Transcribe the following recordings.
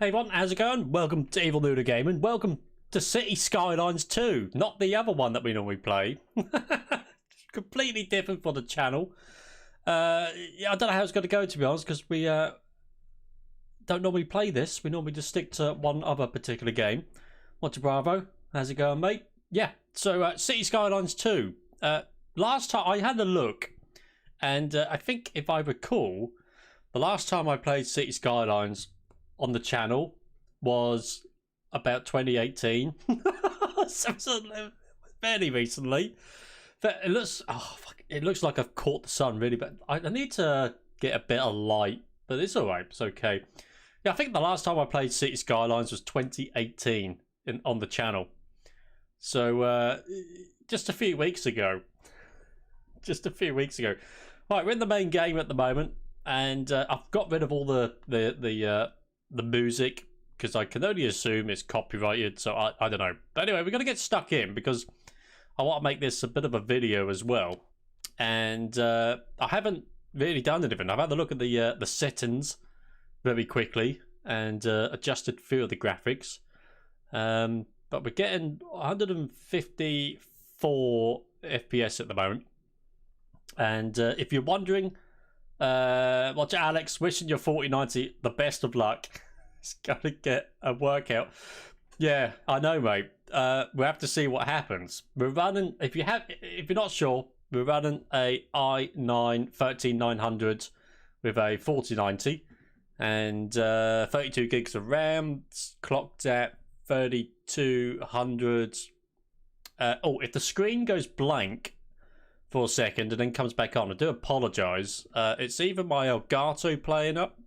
Hey everyone, how's it going? Welcome to Evil Noodle Gaming. Welcome to Cities Skylines 2, not the other one that we normally play. Completely different for the channel. Yeah, I don't know how it's going to go, to be honest, because we don't normally play this. We normally just stick to one other particular game. What's Bravo? How's it going, mate? Yeah, so Cities Skylines 2. Last time I had a look, and I think if I recall, the last time I played Cities Skylines on the channel was about 2018. So fairly recently. But it looks, oh fuck, it looks like I've caught the sun really, but I need to get a bit of light, but it's alright, it's okay. Yeah, I think the last time I played Cities Skylines was 2018 on the channel. So just a few weeks ago. Just a few weeks ago. Right, we're in the main game at the moment, and I've got rid of all the music because I can only assume it's copyrighted, so I don't know. But anyway, we're going to get stuck in because I want to make this a bit of a video as well. And I haven't really done anything. I've had a look at the settings very quickly and adjusted a few of the graphics. But we're getting 154 FPS at the moment. And if you're wondering, watch Alex, wishing your 4090 the best of luck. It's gonna get a workout. Yeah, I know, mate. We'll have to see what happens. We're running, if you're not sure, we're running a i9 13900 with a 4090 and 32 gigs of RAM. It's clocked at 3200. Oh, if the screen goes blank for a second and then comes back on, I do apologise. It's either my Elgato playing up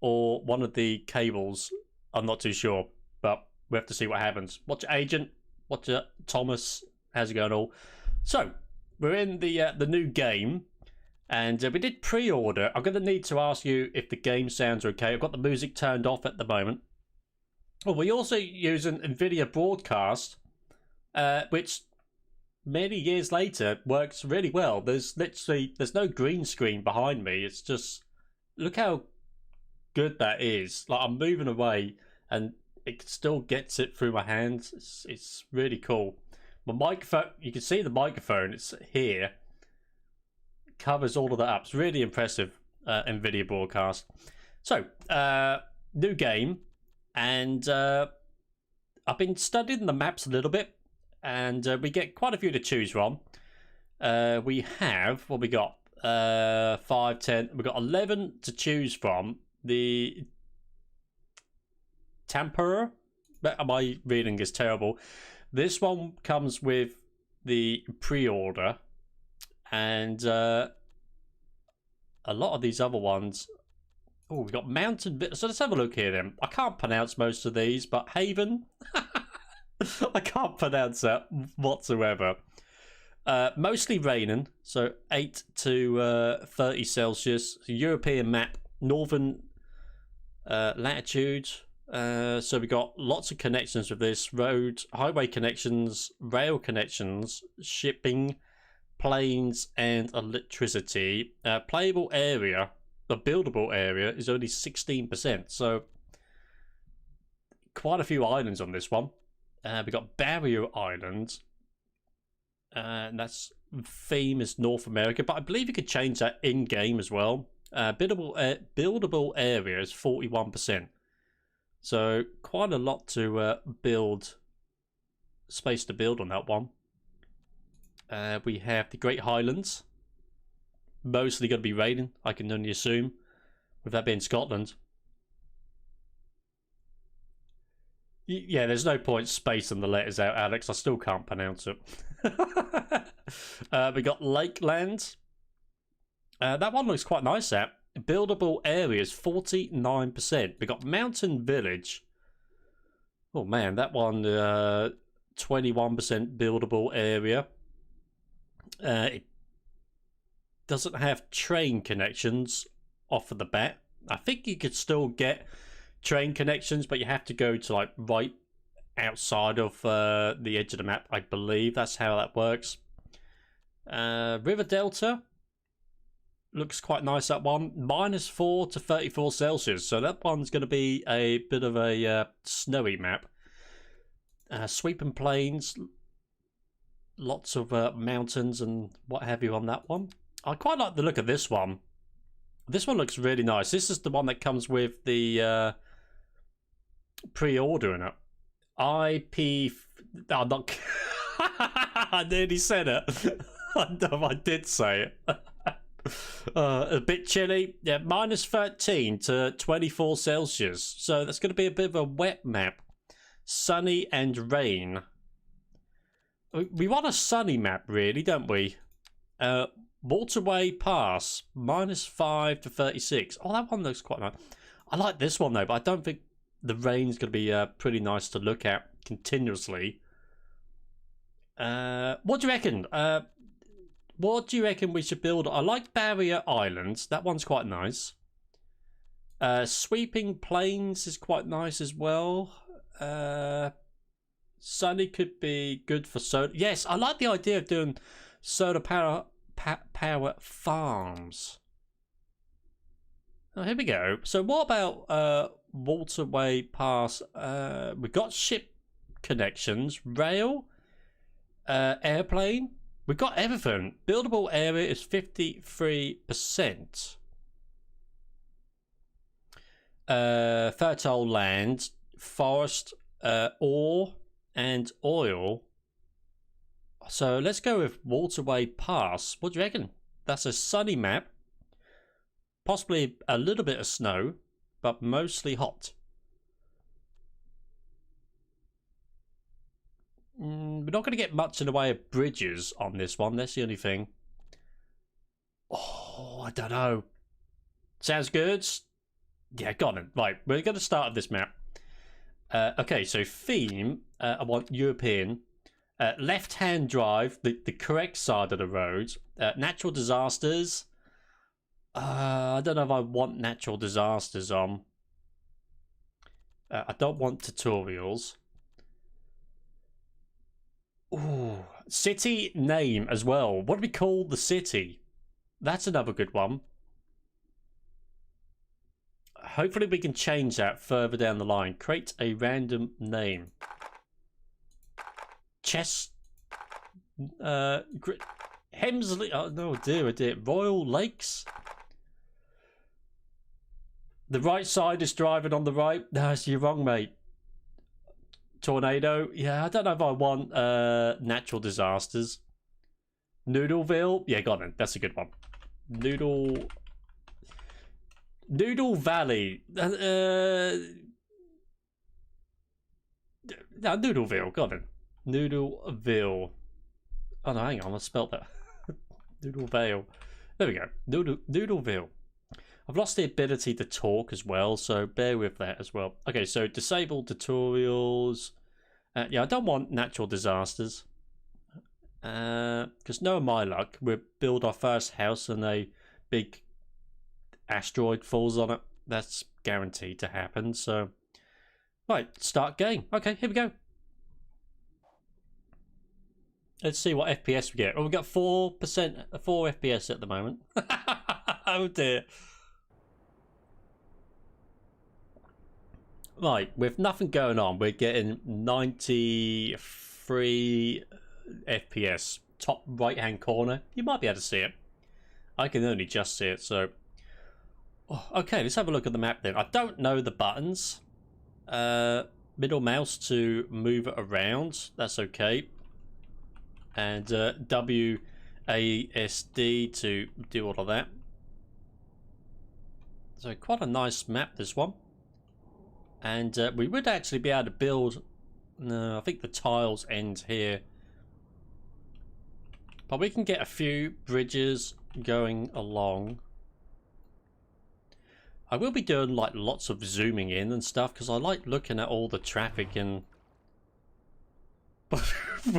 or one of the cables. I'm not too sure, but we have to see what happens. Watch Agent, watch Thomas. How's it going all? So we're in the new game, and we did pre-order. I'm going to need to ask you if the game sounds okay. I've got the music turned off at the moment. Well, we also use an NVIDIA broadcast, which many years later works really well. There's no green screen behind me. It's just, look how good that is. Like, I'm moving away and it still gets it through my hands. It's really cool. My microphone, you can see the microphone, it's here. It covers all of that up. It's really impressive, NVIDIA broadcast. So, new game, and I've been studying the maps a little bit, and we get quite a few to choose from. We have, what we got? 5, 10, we've got 11 to choose from. The Tempera, my reading is terrible. This one comes with the pre-order, and a lot of these other ones. Oh, we've got Mountain. So let's have a look here then. I can't pronounce most of these, but Haven. I can't pronounce that whatsoever. Mostly raining, so 8 to 30 Celsius. European map, northern latitude. So we got lots of connections with this: road, highway connections, rail connections, shipping, planes, and electricity. Playable area, the buildable area, is only 16%. So quite a few islands on this one. We got Barrier Island, and that's theme is North America, but I believe you could change that in game as well. Buildable area is 41%, so quite a lot to build, space to build on that one. We have the Great Highlands, mostly going to be raining, I can only assume, with that being Scotland. Yeah, there's no point spacing the letters out, Alex. I still can't pronounce it. We got Lakeland. That one looks quite nice, that. Buildable areas, 49%. We got Mountain Village. Oh, man, that one, 21% buildable area. It doesn't have train connections off of the bat. I think you could still get train connections, but you have to go to like right outside of the edge of the map. I believe that's how that works. River Delta, looks quite nice, that one. -4 to 34 Celsius. So that one's going to be a bit of a snowy map. Sweeping plains. Lots of mountains and what have you on that one. I quite like the look of this one. This one looks really nice. This is the one that comes with the pre-order in it. I'm not... I nearly said it. I did say it. A bit chilly. Yeah, -13 to 24 Celsius. So that's going to be a bit of a wet map. Sunny and rain. We want a sunny map, really, don't we? Waterway Pass, -5 to 36. Oh, that one looks quite nice. I like this one, though, but I don't think the rain's going to be pretty nice to look at continuously. What do you reckon? What do you reckon we should build? I like Barrier Islands. That one's quite nice. Sweeping Plains is quite nice as well. Sunny could be good for solar. Yes, I like the idea of doing solar power farms. Oh, here we go. So what about Waterway Pass? We've got ship connections, rail, airplane. We've got everything. Buildable area is 53%. Fertile land, forest, ore, and oil. So let's go with Waterway Pass. What do you reckon? That's a sunny map. Possibly a little bit of snow, but mostly hot. We're not going to get much in the way of bridges on this one. That's the only thing. Oh, I don't know. Sounds good. Yeah, got it. Right, we're going to start with this map. Okay, so theme. I want European. Left-hand drive, the correct side of the road. Natural disasters. I don't know if I want natural disasters on. I don't want tutorials. Ooh, city name as well. What do we call the city? That's another good one. Hopefully we can change that further down the line. Create a random name. Hemsley. Oh no, dear, dear. Royal Lakes. The right side is driving on the right. No, you're wrong, mate. Tornado. Yeah, I don't know if I want natural disasters. Noodleville. Yeah, got it. That's a good one. Noodle Valley. No, Noodleville. Got it. Noodleville. Oh no, hang on. I spelled that. Noodlevale. There we go. Noodleville. I've lost the ability to talk as well, so bear with that as well. Okay, so disable tutorials. Yeah, I don't want natural disasters. Because no my luck, we'll build our first house and a big asteroid falls on it. That's guaranteed to happen, so... Right, start game. Okay, here we go. Let's see what FPS we get. Oh, we got 4 FPS at the moment. Oh dear. Right, with nothing going on, we're getting 93 FPS. Top right-hand corner. You might be able to see it. I can only just see it, so... Oh, okay, let's have a look at the map then. I don't know the buttons. Middle mouse to move it around. That's okay. And WASD to do all of that. So quite a nice map, this one. And we would actually be able to build... No, I think the tiles end here. But we can get a few bridges going along. I will be doing like lots of zooming in and stuff because I like looking at all the traffic and... Well,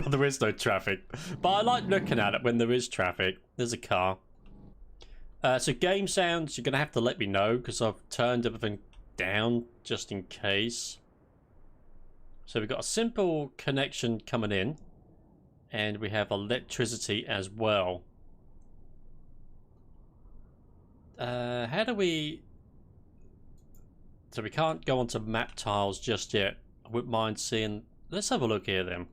there is no traffic. But I like looking at it when there is traffic. There's a car. So game sounds, you're going to have to let me know because I've turned everything down just in case. So we've got a simple connection coming in. And we have electricity as well. How do we... So we can't go onto map tiles just yet. I wouldn't mind seeing... Let's have a look here then.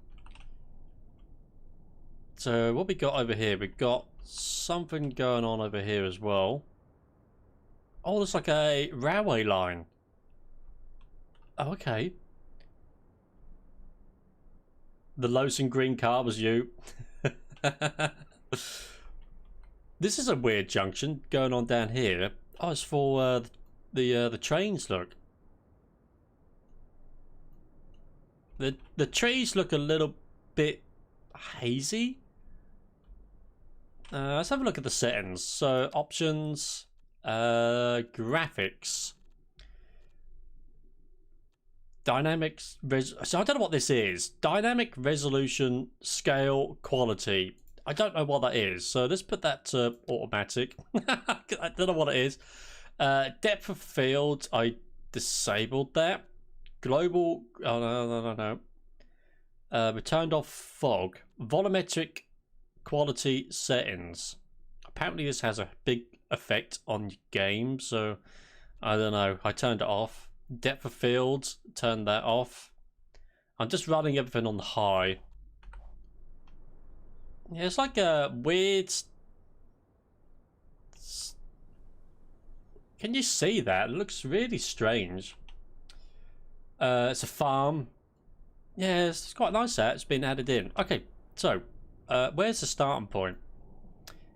So what we got over here? We've got something going on over here as well. Oh, it's like a railway line. Oh, okay. The Lawson green car was you. This is a weird junction going on down here. Oh, it's for the trains. Look, the trees look a little bit hazy. Let's have a look at the settings. So options, graphics, dynamics. So I don't know what this is. Dynamic resolution, scale, quality. I don't know what that is. So let's put that to automatic. I don't know what it is. Depth of field. I disabled that. Global. Oh no. We turned off fog. Volumetric quality settings. Apparently this has a big effect on your game, so I don't know. I turned it off. Depth of field, turn that off. I'm just running everything on high. Yeah, it's like a weird... Can you see that? It looks really strange. It's a farm. Yeah, it's quite nice that it's been added in. Okay, so where's the starting point?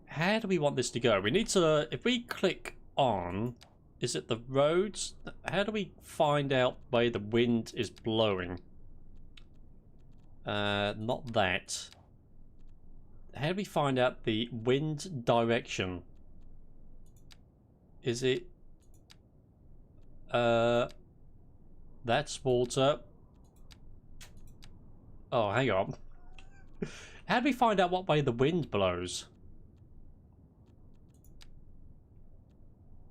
How do we want this to go? We need to, if we click on, is it the roads? How do we find out where the wind is blowing? Not that. How do we find out the wind direction? Is it that's water. Oh, hang on. How do we find out what way the wind blows?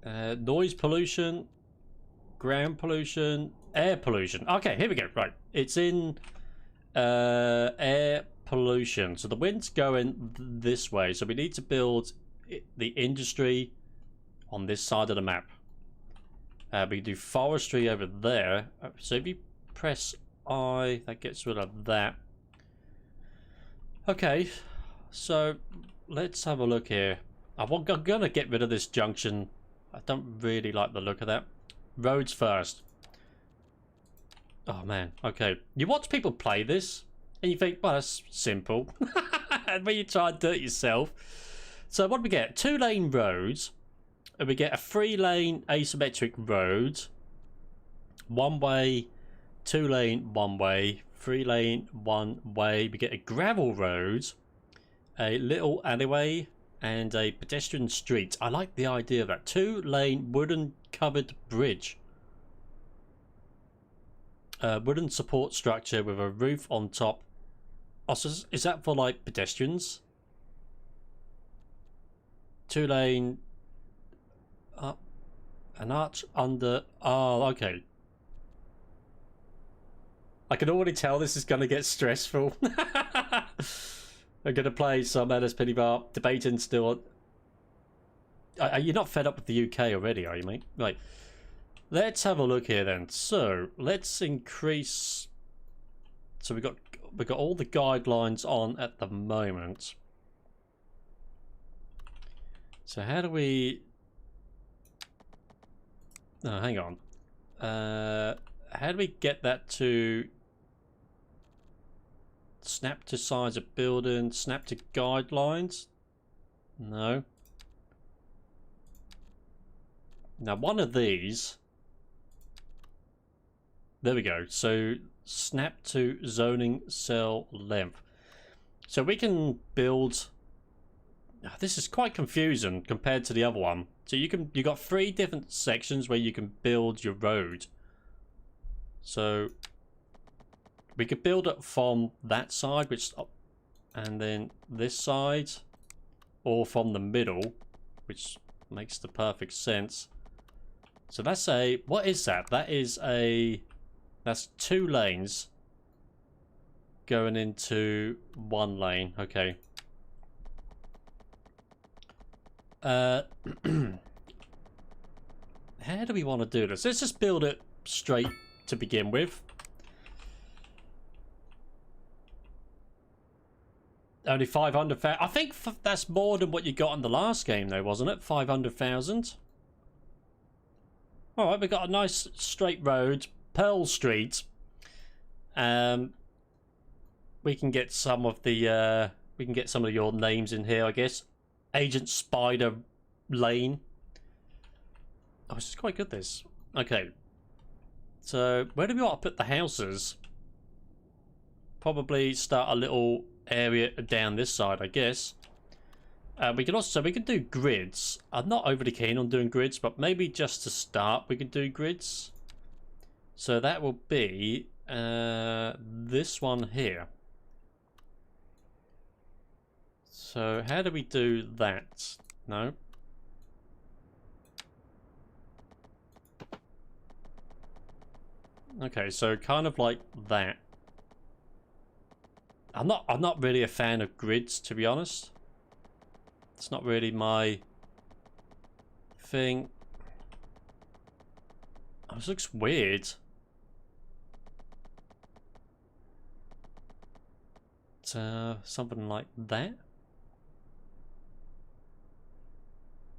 Noise pollution, ground pollution, air pollution. Okay, here we go. Right, it's in air pollution. So the wind's going this way. So we need to build the industry on this side of the map. We can do forestry over there. So if you press I, that gets rid of that. Okay, so let's have a look here. I'm gonna get rid of this junction. I don't really like the look of that. Roads first. Oh man, okay. You watch people play this and you think, well, that's simple. And when you try and do it yourself. So what do we get? 2-lane roads. And we get a 3-lane asymmetric road. 1-way, 2-lane, 1-way, 3-lane, 1-way. We get a gravel road, a little alleyway, and a pedestrian street. I like the idea of that. 2-lane wooden covered bridge. Wooden support structure with a roof on top. Oh, so is that for like pedestrians? 2-lane. An arch under. Oh, okay. I can already tell this is going to get stressful. I'm going to play some LSPD bar, debating still. You're not fed up with the UK already, are you, mate? Right. Let's have a look here then. So let's increase. So we got all the guidelines on at the moment. So how do we? No, hang on. How do we get that to snap to size of building, snap to guidelines? No. Now one of these. There we go. So snap to zoning cell length. So we can build. This is quite confusing compared to the other one. So you got 3 different sections where you can build your road. So we could build it from that side, and then this side, or from the middle, which makes the perfect sense. So that's what is that? That's 2 lanes going into 1 lane. Okay. How do we want to do this? Let's just build it straight to begin with. Only 500,000. I think that's more than what you got in the last game, though, wasn't it? 500,000. All right, we got a nice straight road, Pearl Street. We can get some of the your names in here, I guess. Agent Spider Lane. Oh, this is quite good. This. Okay. So where do we want to put the houses? Probably start a little area down this side, I guess. We can do grids. I'm not overly keen on doing grids, but maybe just to start we can do grids. So that will be this one here. So how do we do that? No. Okay, so kind of like that. I'm not really a fan of grids, to be honest. It's not really my thing. Oh, this looks weird. Something like that.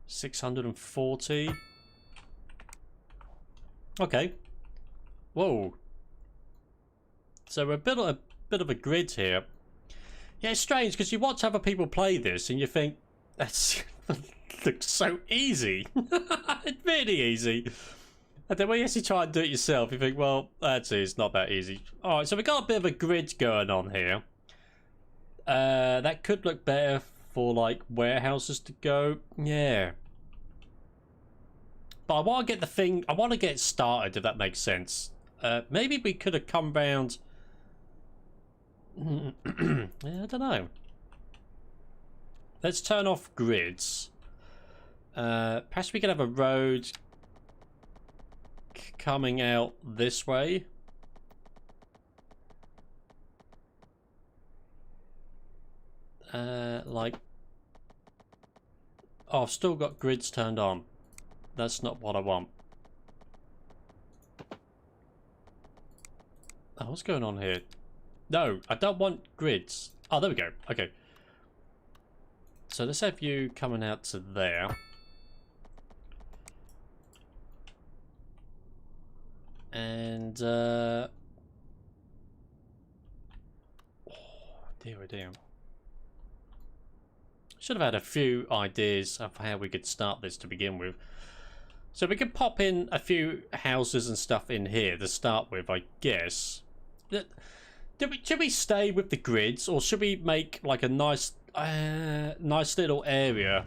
640. Okay. Whoa. So we're a bit of a grid here. Yeah, it's strange because you watch other people play this and you think that's looks so easy. It's really easy. And then when you actually try and do it yourself, you think, well, actually, it's not that easy. All right, so we got a bit of a grid going on here. That could look better for like warehouses to go. Yeah. But I want to get the thing. I want to get started, if that makes sense. Maybe we could have come round. Yeah, I don't know. Let's turn off grids. Perhaps we could have a road coming out this way. Like, oh, I've still got grids turned on. That's not what I want. Oh, what's going on here? No, I don't want grids. Oh, there we go. Okay. So let's have you coming out to there. And, oh, dear, oh dear. Should have had a few ideas of how we could start this to begin with. So we can pop in a few houses and stuff in here to start with, I guess. Should we stay with the grids, or should we make like a nice little area?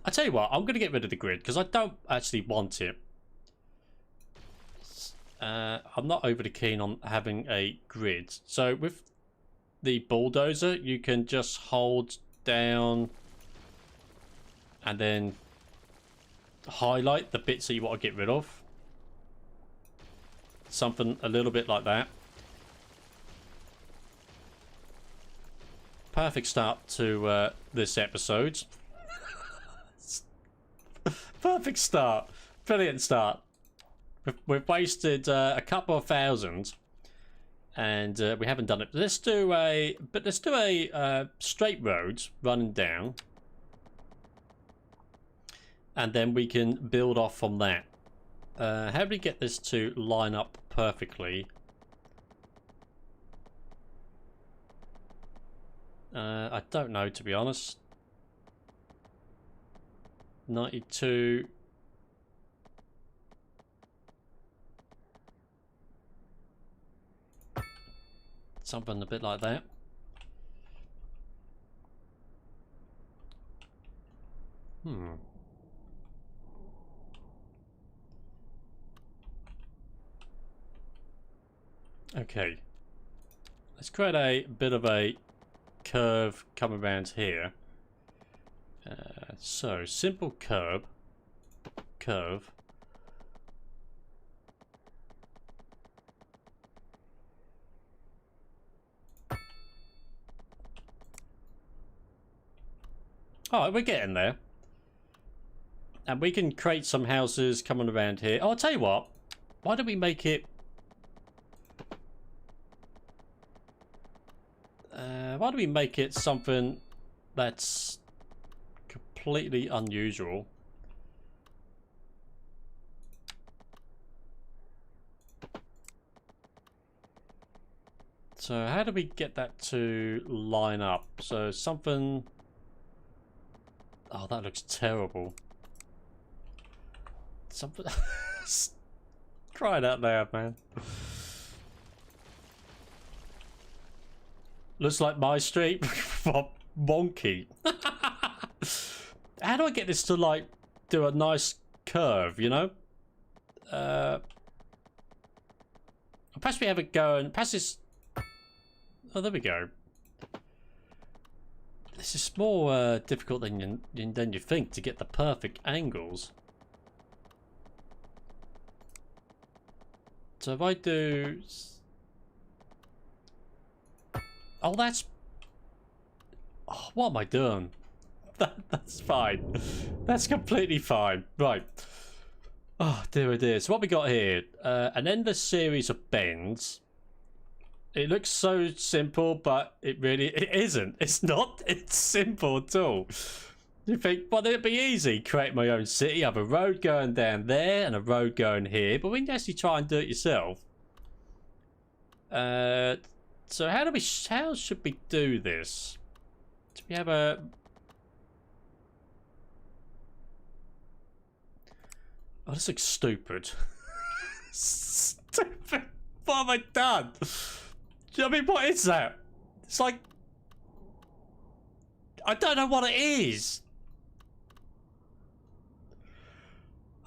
I tell you what, I'm going to get rid of the grid because I don't actually want it. I'm not overly keen on having a grid. So with the bulldozer, you can just hold down and then highlight the bits that you want to get rid of. Something a little bit like that. Perfect start to this episode. Perfect start. Brilliant start. We've wasted a couple of thousand. And we haven't done it. Let's do a straight road running down, and then we can build off from that. How do we get this to line up perfectly? I don't know, to be honest. 92. Something a bit like that. Okay. Let's create a bit of a curve coming around here. So, simple curve. Alright, we're getting there. And we can create some houses coming around here. Oh, I'll tell you what. Why don't we make it... why don't we make it something that's completely unusual? So how do we get that to line up? So something... Oh, that looks terrible. Something... Crying out loud, man. Looks like my street. Wonky. How do I get this to, like, do a nice curve, you know? Perhaps we have it going... Perhaps this... Oh, there we go. This is more difficult than you think to get the perfect angles. So if I do... Oh, that's... Oh, what am I doing? That's fine. That's completely fine. Right. Oh, dear, oh dear. So what we got here? An endless series of bends. It looks so simple, but it isn't. It's not. It's simple at all. You think, well, it'd be easy. Create my own city. Have a road going down there and a road going here. But we can actually try and do it yourself. So how should we do this? Do we have a... Oh, this looks stupid. Stupid. What have I done? Do you know what I mean? What is that? It's like... I don't know what it is.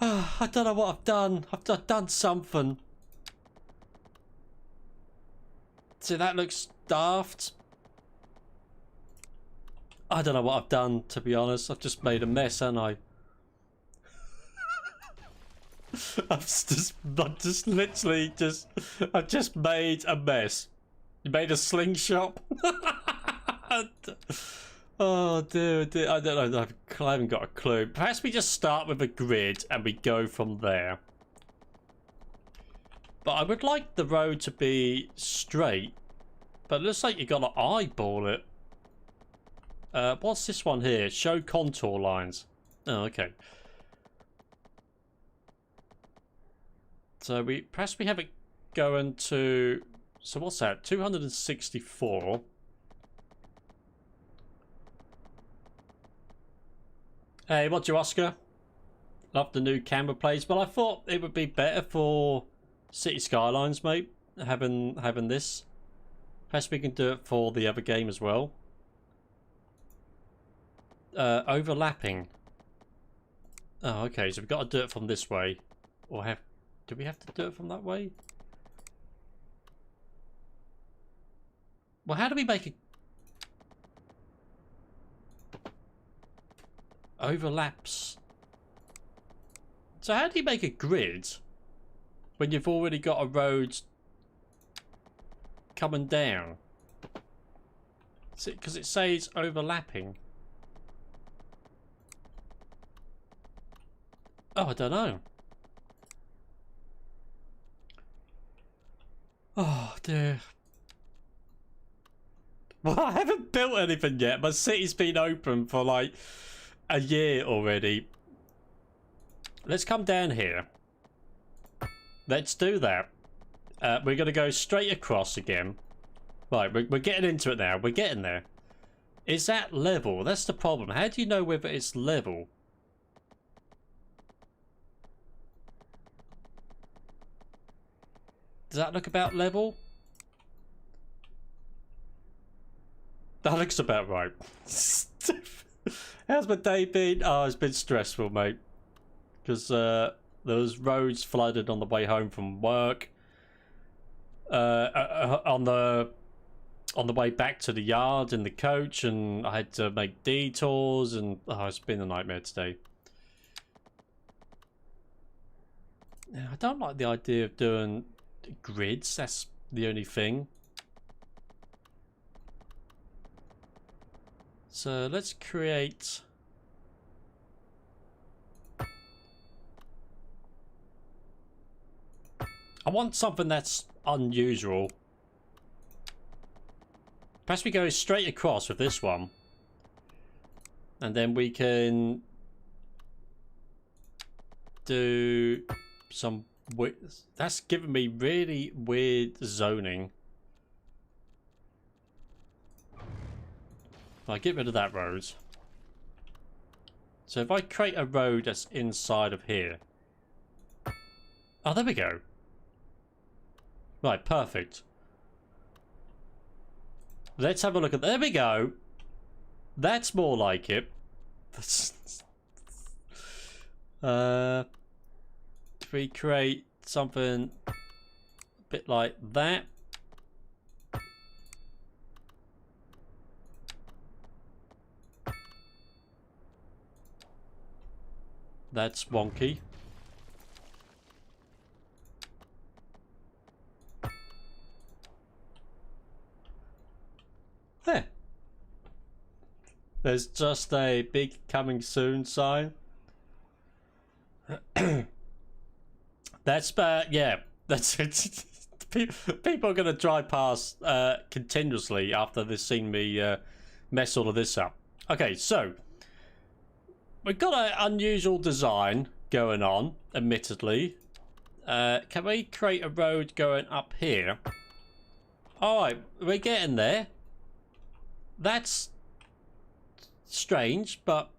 I don't know what I've done. I've done something. See, that looks daft. I don't know what I've done, to be honest. I've just made a mess, haven't I? I've just made a mess. You made a slingshot? Oh, dear. I don't know. I haven't got a clue. Perhaps we just start with a grid and we go from there. But I would like the road to be straight. But it looks like you've got to eyeball it. What's this one here? Show contour lines. Oh, okay. So perhaps we have it going to... So what's that? 264. Hey, what do you, Oscar? Love the new camera plays, but I thought it would be better for Cities Skylines, mate, having this. Perhaps we can do it for the other game as well. Overlapping. Oh, okay, so we've got to do it from this way. Or do we have to do it from that way? Well, how do we make it... Overlaps. So how do you make a grid when you've already got a road coming down? Because it says overlapping. Oh, I don't know. Oh, dear. Well, I haven't built anything yet. My city's been open for like a year already. Let's come down here. Let's do that. We're going to go straight across again. Right, we're getting into it now. We're getting there. Is that level? That's the problem. How do you know whether it's level? Does that look about level? That looks about right. How's my day been? Oh, it's been stressful, mate. Because there was roads flooded on the way home from work. On the way back to the yard in the coach, and I had to make detours, and oh, it's been a nightmare today. Yeah, I don't like the idea of doing grids. That's the only thing. So let's create I want something that's unusual. Perhaps we go straight across with this one. And then we can do some... That's giving me really weird zoning. I'll get rid of that road. So if I create a road that's inside of here. Oh, there we go. Right, perfect. Let's have a look at... There we go. That's more like it. If we create something a bit like that. That's wonky. There. There's just a big coming soon sign. That's yeah, that's it. People are gonna drive past continuously after they've seen me mess all of this up. Okay, so we've got an unusual design going on, admittedly. Can we create a road going up here? Alright, we're getting there. That's strange, but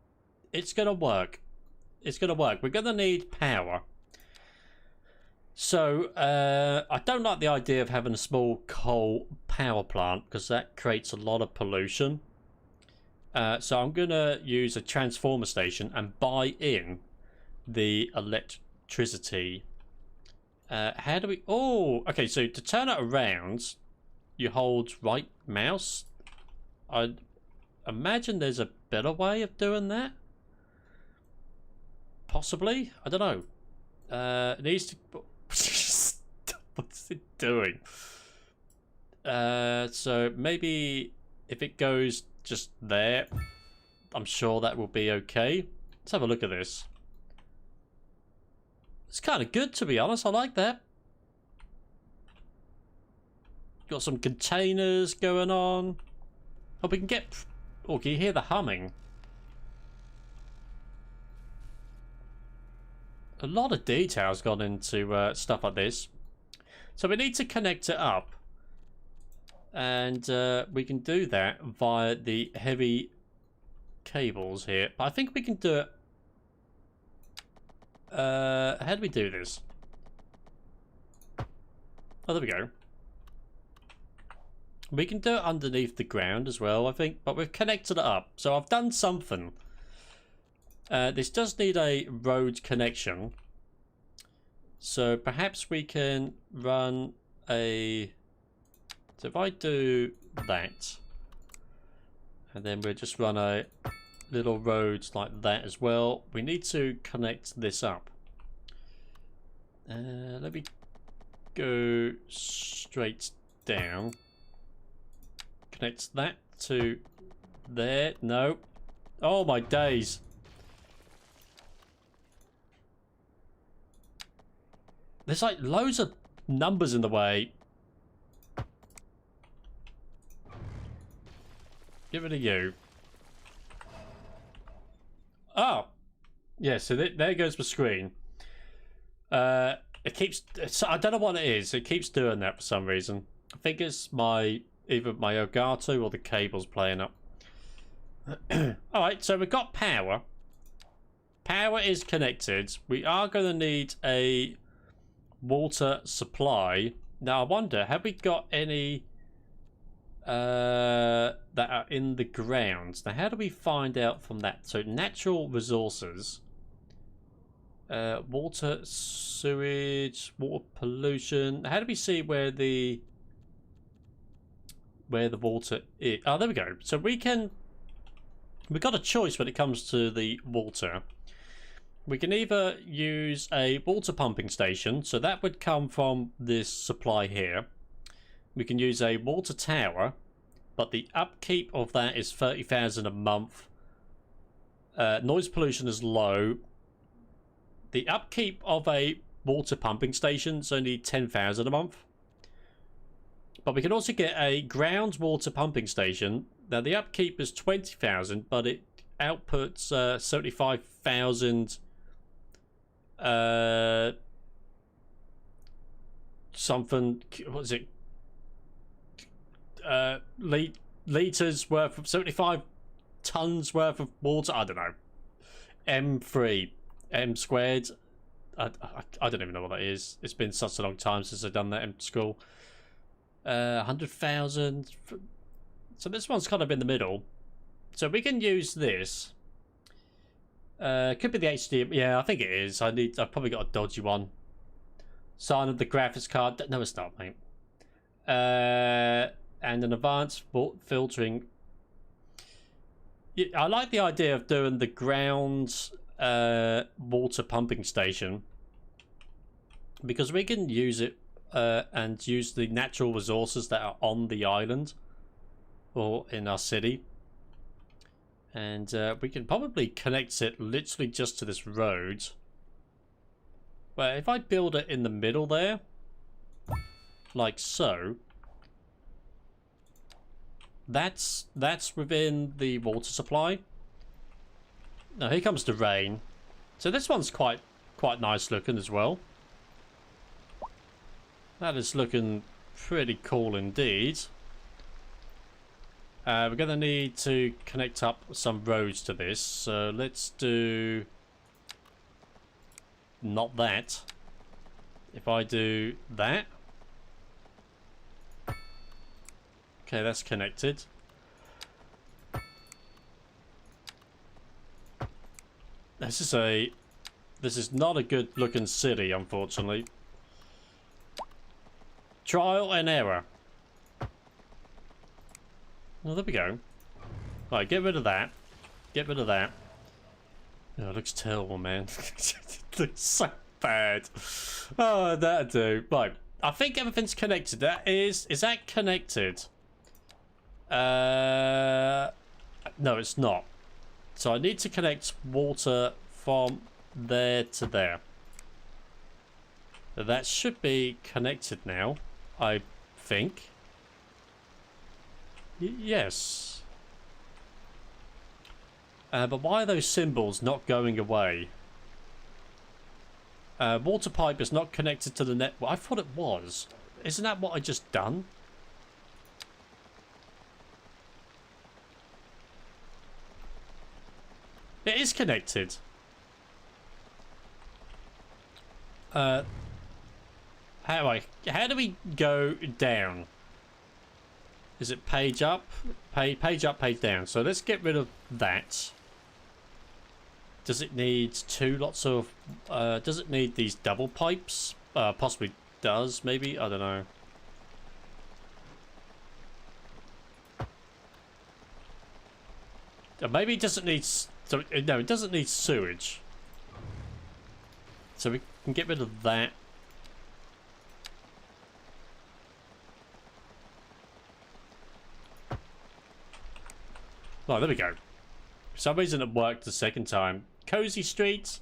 it's gonna work. It's gonna work. We're gonna need power. So, I don't like the idea of having a small coal power plant because that creates a lot of pollution. So I'm gonna use a transformer station and buy in the electricity. How do we... Oh, okay, so to turn it around, you hold right mouse. I'd imagine there's a better way of doing that. Possibly? I don't know. It needs to... What's it doing? So maybe if it goes just there, I'm sure that will be okay. Let's have a look at this. It's kind of good, to be honest. I like that. Got some containers going on. Oh, we can get... Oh, can you hear the humming? A lot of details gone into stuff like this. So we need to connect it up. And we can do that via the heavy cables here. But I think we can do it... how do we do this? Oh, there we go. We can do it underneath the ground as well, I think. But we've connected it up. So I've done something. This does need a road connection. So perhaps we can run a... So if I do that, and then we'll just run a little road like that as well. We need to connect this up. Let me go straight down. Connect that to there. No. Oh my days. There's like loads of numbers in the way. Get rid of you. Oh. Yeah, so there goes the screen. It keeps... I don't know what it is. It keeps doing that for some reason. I think it's either my Elgato or the cables playing up. Alright, so we've got power. Power is connected. We are going to need a water supply. Now, I wonder, have we got any... that are in the ground? Now, how do we find out from that? So, natural resources, water, sewage, water pollution. How do we see where the water is? Oh, there we go. So we've got a choice when it comes to the water. We can either use a water pumping station, so that would come from this supply here. We can use a water tower, but the upkeep of that is 30,000 a month. Noise pollution is low. The upkeep of a water pumping station. It's only 10,000 a month. But we can also get a ground water pumping station. Now the upkeep is 20,000, but it outputs 75,000 something. What is it? Liters worth of 75 tons worth of water. I don't know. M3, M squared. I don't even know what that is. It's been such a long time since I've done that in school. 100,000. So this one's kind of in the middle. So we can use this. Could be the HDMI. Yeah, I think it is. I've probably got a dodgy one. Sign of the graphics card. No, it's not, mate. And an advanced filtering. I like the idea of doing the ground water pumping station, because we can use it and use the natural resources that are on the island or in our city, and we can probably connect it literally just to this road. But if I build it in the middle there, like so, that's within the water supply. Now here comes the rain. So this one's quite nice looking as well. That is looking pretty cool indeed. We're going to need to connect up some roads to this. So let's do not that. If I do that. Okay, that's connected. This is not a good looking city, unfortunately. Trial and error. Oh, there we go. Right, get rid of that. Get rid of that. Oh, it looks terrible, man. It looks so bad. Oh, that'll do. Right, I think everything's connected. Is that connected? No, it's not. So I need to connect water from there to there. So that should be connected now, I think. Yes. But why are those symbols not going away? Water pipe is not connected to the network. I thought it was. Isn't that what I just done? It is connected. How do we go down? Is it page up? Page up, page down. So let's get rid of that. Does it need lots of... does it need these double pipes? Possibly does, maybe? I don't know. Maybe it doesn't need... So, no, it doesn't need sewage. So we can get rid of that. Oh, there we go. For some reason it worked the second time. Cozy streets,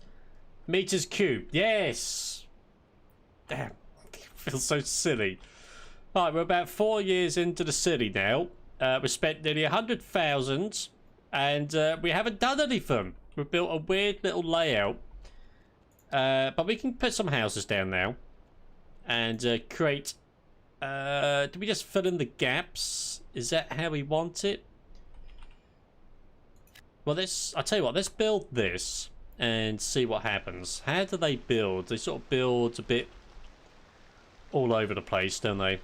meters cubed. Yes! Damn, I feel so silly. Alright, we're about 4 years into the city now. We spent nearly 100,000 and we haven't done anything. We've built a weird little layout. But we can put some houses down now. And create... do we just fill in the gaps? Is that how we want it? Well, I'll tell you what, let's build this and see what happens. How do they build? They sort of build a bit all over the place, don't they?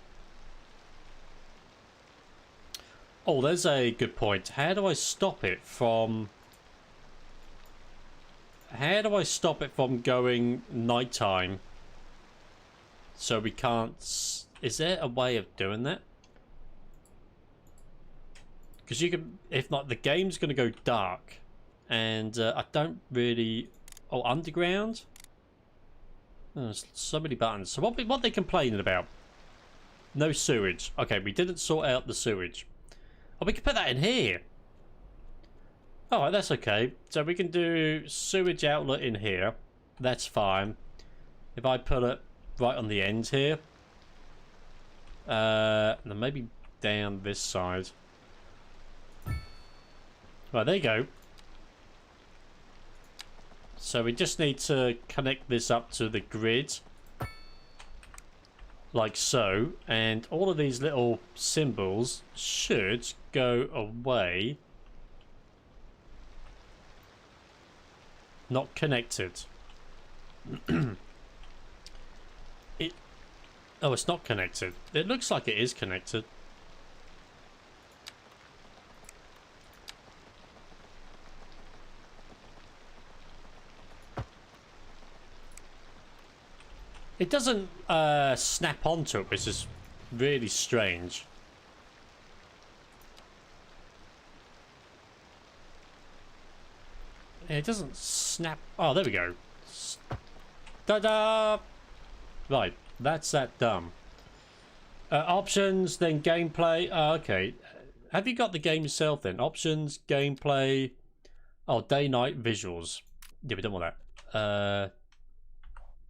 Oh, there's a good point. How do I stop it from... How do I stop it from going nighttime? So we can't... Is there a way of doing that? Because you can... If not, the game's going to go dark. And I don't really... Oh, underground? Oh, there's so many buttons. So what are they complaining about? No sewage. Okay, we didn't sort out the sewage. Oh, we can put that in here. Alright, that's okay. So we can do sewage outlet in here. That's fine. If I put it right on the end here. Then maybe down this side. Right, there you go. So we just need to connect this up to the grid. Like so. And all of these little symbols should go away. Not connected. Oh, it's not connected. It looks like it is connected. It doesn't snap onto it, which is really strange. It doesn't snap. Oh, there we go. Ta-da! Right, that's that done. Options, then gameplay. Okay. Have you got the game yourself then? Options, gameplay. Oh, day-night visuals. Yeah, we don't want that.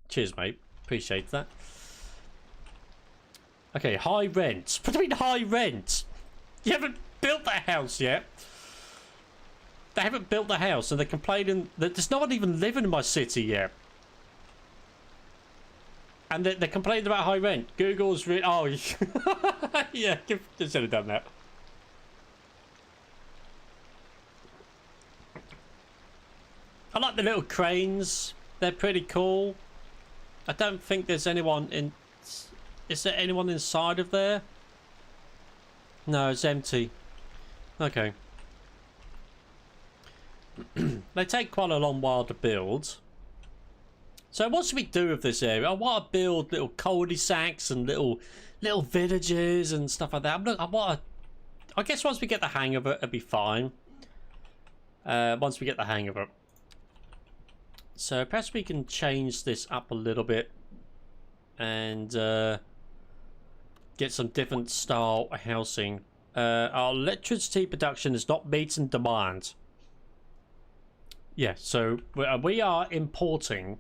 Cheers, mate. Appreciate that. Okay, high rent. What do you mean high rent? You haven't built that house yet. They haven't built the house and they're complaining that there's no one even living in my city yet. And they're complaining about high rent. Google's oh, yeah, should have done that. I like the little cranes. They're pretty cool. I don't think there's anyone in... Is there anyone inside of there? No, it's empty. Okay. They take quite a long while to build. So what should we do with this area? I want to build little cul-de-sacs and little villages and stuff like that. I guess once we get the hang of it, it'll be fine. Once we get the hang of it. So perhaps we can change this up a little bit and get some different style housing. Our electricity production is not meeting demand. Yeah, so we are importing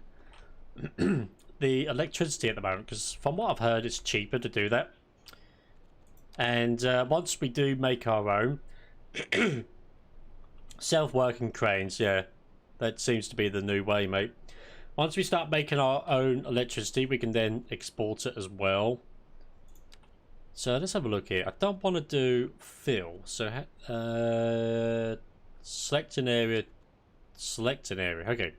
the electricity at the moment because from what I've heard it's cheaper to do that. And once we do make our own self-working cranes, yeah, that seems to be the new way, mate. Once we start making our own electricity, we can then export it as well. So let's have a look here. I don't want to do fill. So select an area. Select an area. Okay.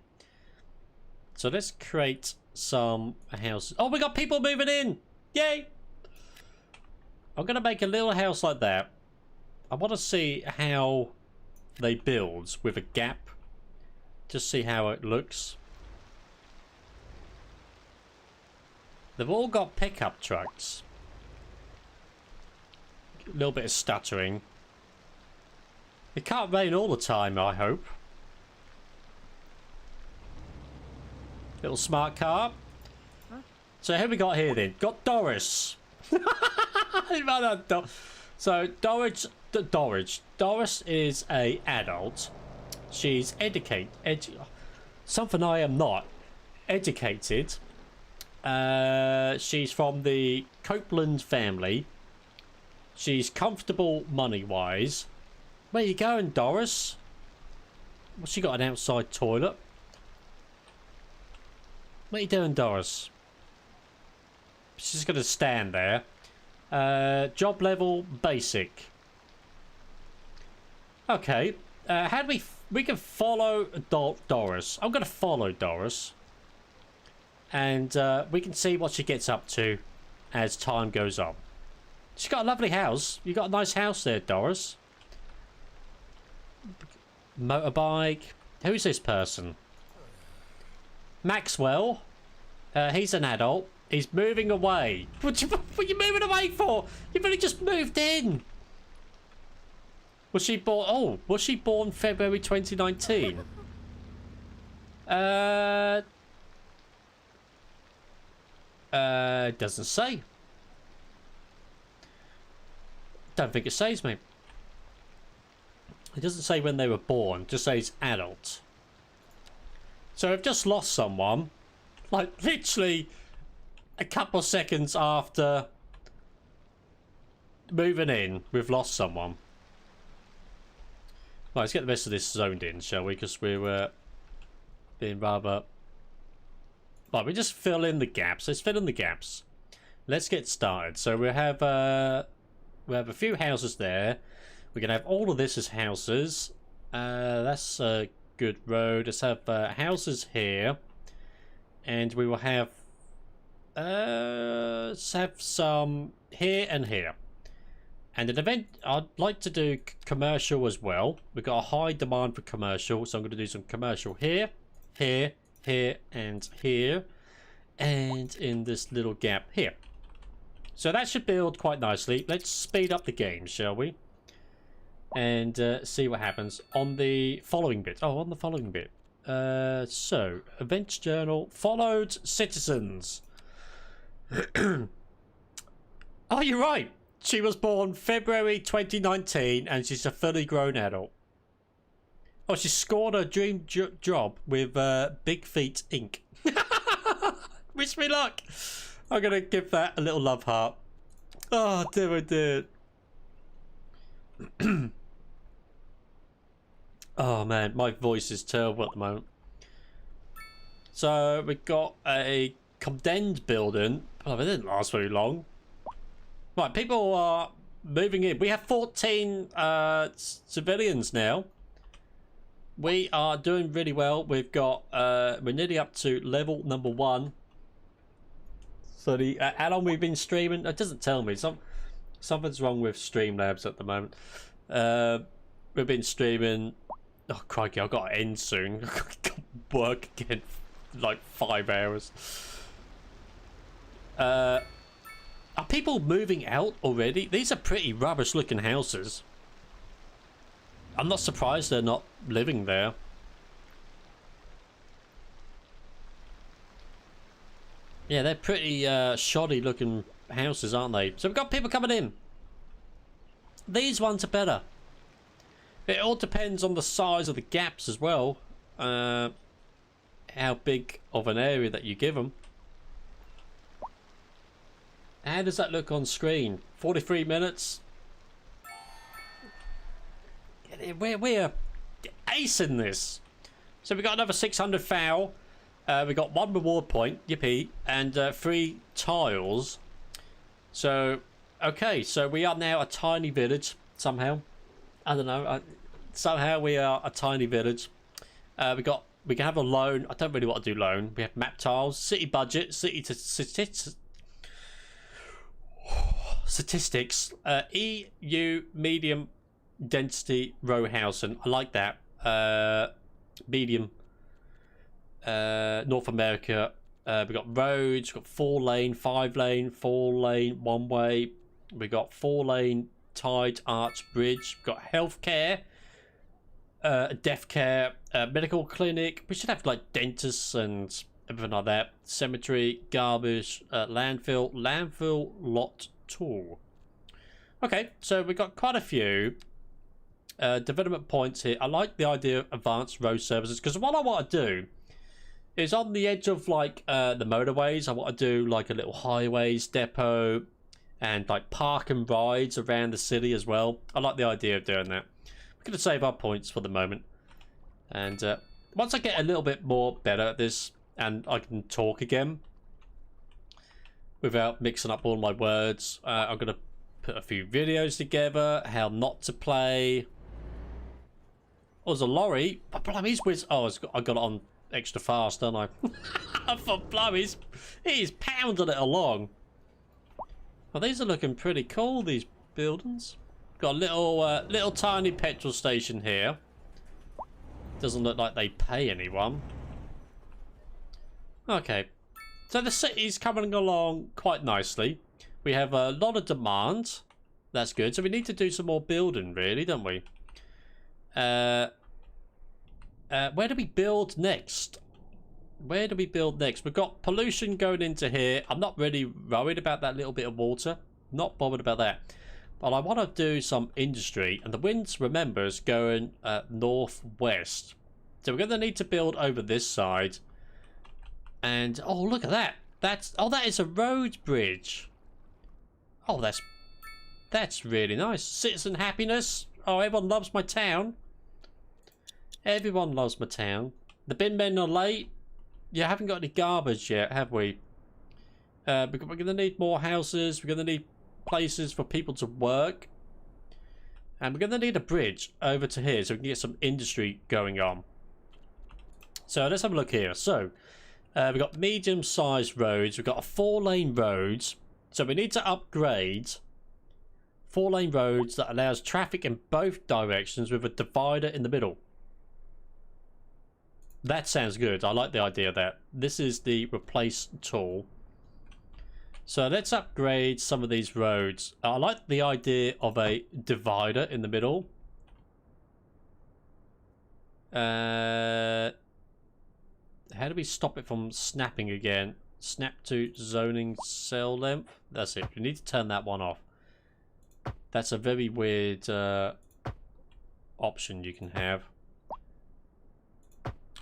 So let's create some houses. Oh, we got people moving in. Yay. I'm going to make a little house like that. I want to see how they build with a gap. Just see how it looks. They've all got pickup trucks. A little bit of stuttering. It can't rain all the time, I hope. Little smart car. So who we got here then? Got Doris. So Doris is a adult. She's something I am not. Educated. She's from the Copeland family. She's comfortable money-wise. Where you going, Doris? What's she got, an outside toilet? What are you doing, Doris? She's going to stand there. Job level, basic. Okay. How do we can follow Doris. I'm going to follow Doris. And we can see what she gets up to as time goes on. She's got a lovely house. You got a nice house there, Doris. Motorbike. Who's this person? Maxwell. He's an adult. He's moving away. What are you moving away for? You've only just moved in. Was she born? Oh, was she born February 2019? Doesn't say. Don't think it says, mate. It doesn't say when they were born. It just says adult. So I've just lost someone Like, literally a couple of seconds after moving in, we've lost someone. Right, let's get the rest of this zoned in, shall we? Because we're being rather... Right, we just fill in the gaps. Let's fill in the gaps. Let's get started. So we have a few houses there. We're going to have all of this as houses. That's a good road. Let's have houses here. And we will have... let's have some here and here. And an event, I'd like to do commercial as well. We've got a high demand for commercial, so I'm going to do some commercial here, here, here, and here. And in this little gap here. So that should build quite nicely. Let's speed up the game, shall we? And see what happens on the following bit. Oh, on the following bit. So, events journal, followed citizens. Oh, you're right. She was born February 2019 and she's a fully grown adult. Oh, she scored her dream job with Big Feet Inc. Wish me luck. I'm going to give that a little love heart. Oh, dear, oh dear. Oh, man. My voice is terrible at the moment. So, we've got a condemned building. Oh, it didn't last very long. Right, people are moving in. We have 14 civilians now. We are doing really well. We've got, we're nearly up to level number 1. So how long we've been streaming? It doesn't tell me. Something's wrong with Streamlabs at the moment. We've been streaming. Oh crikey! I've got to end soon. I've got to work again, for like 5 hours. Are people moving out already? These are pretty rubbish-looking houses. I'm not surprised they're not living there. Yeah, they're pretty shoddy-looking houses, aren't they? So we've got people coming in. These ones are better. It all depends on the size of the gaps as well. How big of an area that you give them. How does that look on screen? 43 minutes. We're acing this. So we got another 600 foul. We got 1 reward point, yippee, and 3 tiles. So, okay, so we are now a tiny village somehow. I don't know. Somehow we are a tiny village. We can have a loan. I don't really want to do loan. We have map tiles, city budget, city to statistics. EU medium density row housing. I like that. Medium. North America. We've got roads. We've got 4 lane, 5 lane, 4 lane, 1 way. We've got 4 lane tide arch bridge. We've got healthcare. Deaf care. Medical clinic. We should have like dentists and everything like that. Cemetery. Garbage. Landfill. Landfill lot tool. Okay, so we've got quite a few development points here. I like the idea of advanced road services because what I want to do is on the edge of like the motorways. I want to do like a little highways depot and like park and rides around the city as well. I like the idea of doing that. We're going to save our points for the moment. And once I get a little bit more better at this and I can talk again without mixing up all my words, I'm going to put a few videos together, how not to play. Oh, there's a lorry. But blimey, he's oh, I got it on extra fast, don't I? I thought, blimey, he's pounding it along. Well, these are looking pretty cool, these buildings. Got a little tiny petrol station here. Doesn't look like they pay anyone. Okay. So the city's coming along quite nicely. We have a lot of demand. That's good. So we need to do some more building, really, don't we? Where do we build next? Where do we build next? We've got pollution going into here. I'm not really worried about that little bit of water. Not bothered about that. But I want to do some industry. And the winds, remember, is going northwest. So we're going to need to build over this side. And oh, look at that. That is a road bridge. Oh, that's really nice. Citizen happiness. Oh, everyone loves my town. Everyone loves my town. The bin men are late. You haven't got any garbage yet, have we? We're going to need more houses. We're going to need places for people to work. And we're going to need a bridge over to here so we can get some industry going on. So let's have a look here. So we've got medium-sized roads. We've got a 4-lane road. So we need to upgrade 4-lane roads that allows traffic in both directions with a divider in the middle. That sounds good. I like the idea of that. This is the replace tool. So let's upgrade some of these roads. I like the idea of a divider in the middle. How do we stop it from snapping again? Snap to zoning cell length. That's it. We need to turn that one off. That's a very weird option you can have.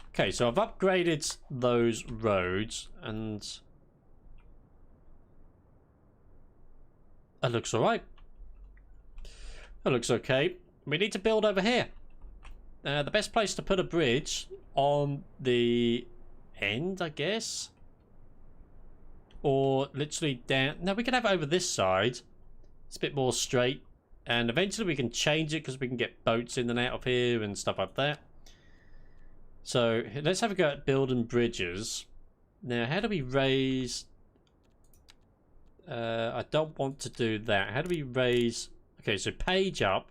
Okay, so I've upgraded those roads and that looks alright. That looks okay. We need to build over here. The best place to put a bridge on the end, I guess. Or literally down. No, we can have it over this side. It's a bit more straight. And eventually we can change it because we can get boats in and out of here and stuff like that. So let's have a go at building bridges. Now, how do we raise... I don't want to do that. How do we raise... Okay, so page up.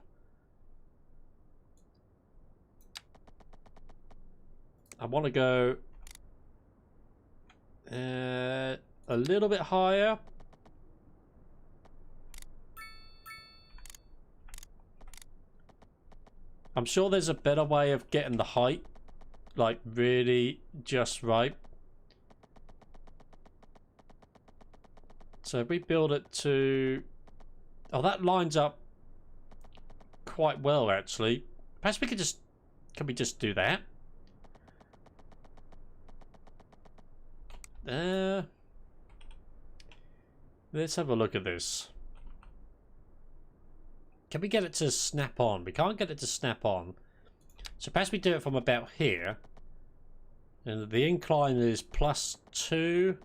I want to go a little bit higher. I'm sure there's a better way of getting the height, like, really just right. So if we build it to... Oh, that lines up quite well, actually. Perhaps we could just... Can we just do that? Let's have a look at this. Can we get it to snap on? We can't get it to snap on. So perhaps we do it from about here. And the incline is +2.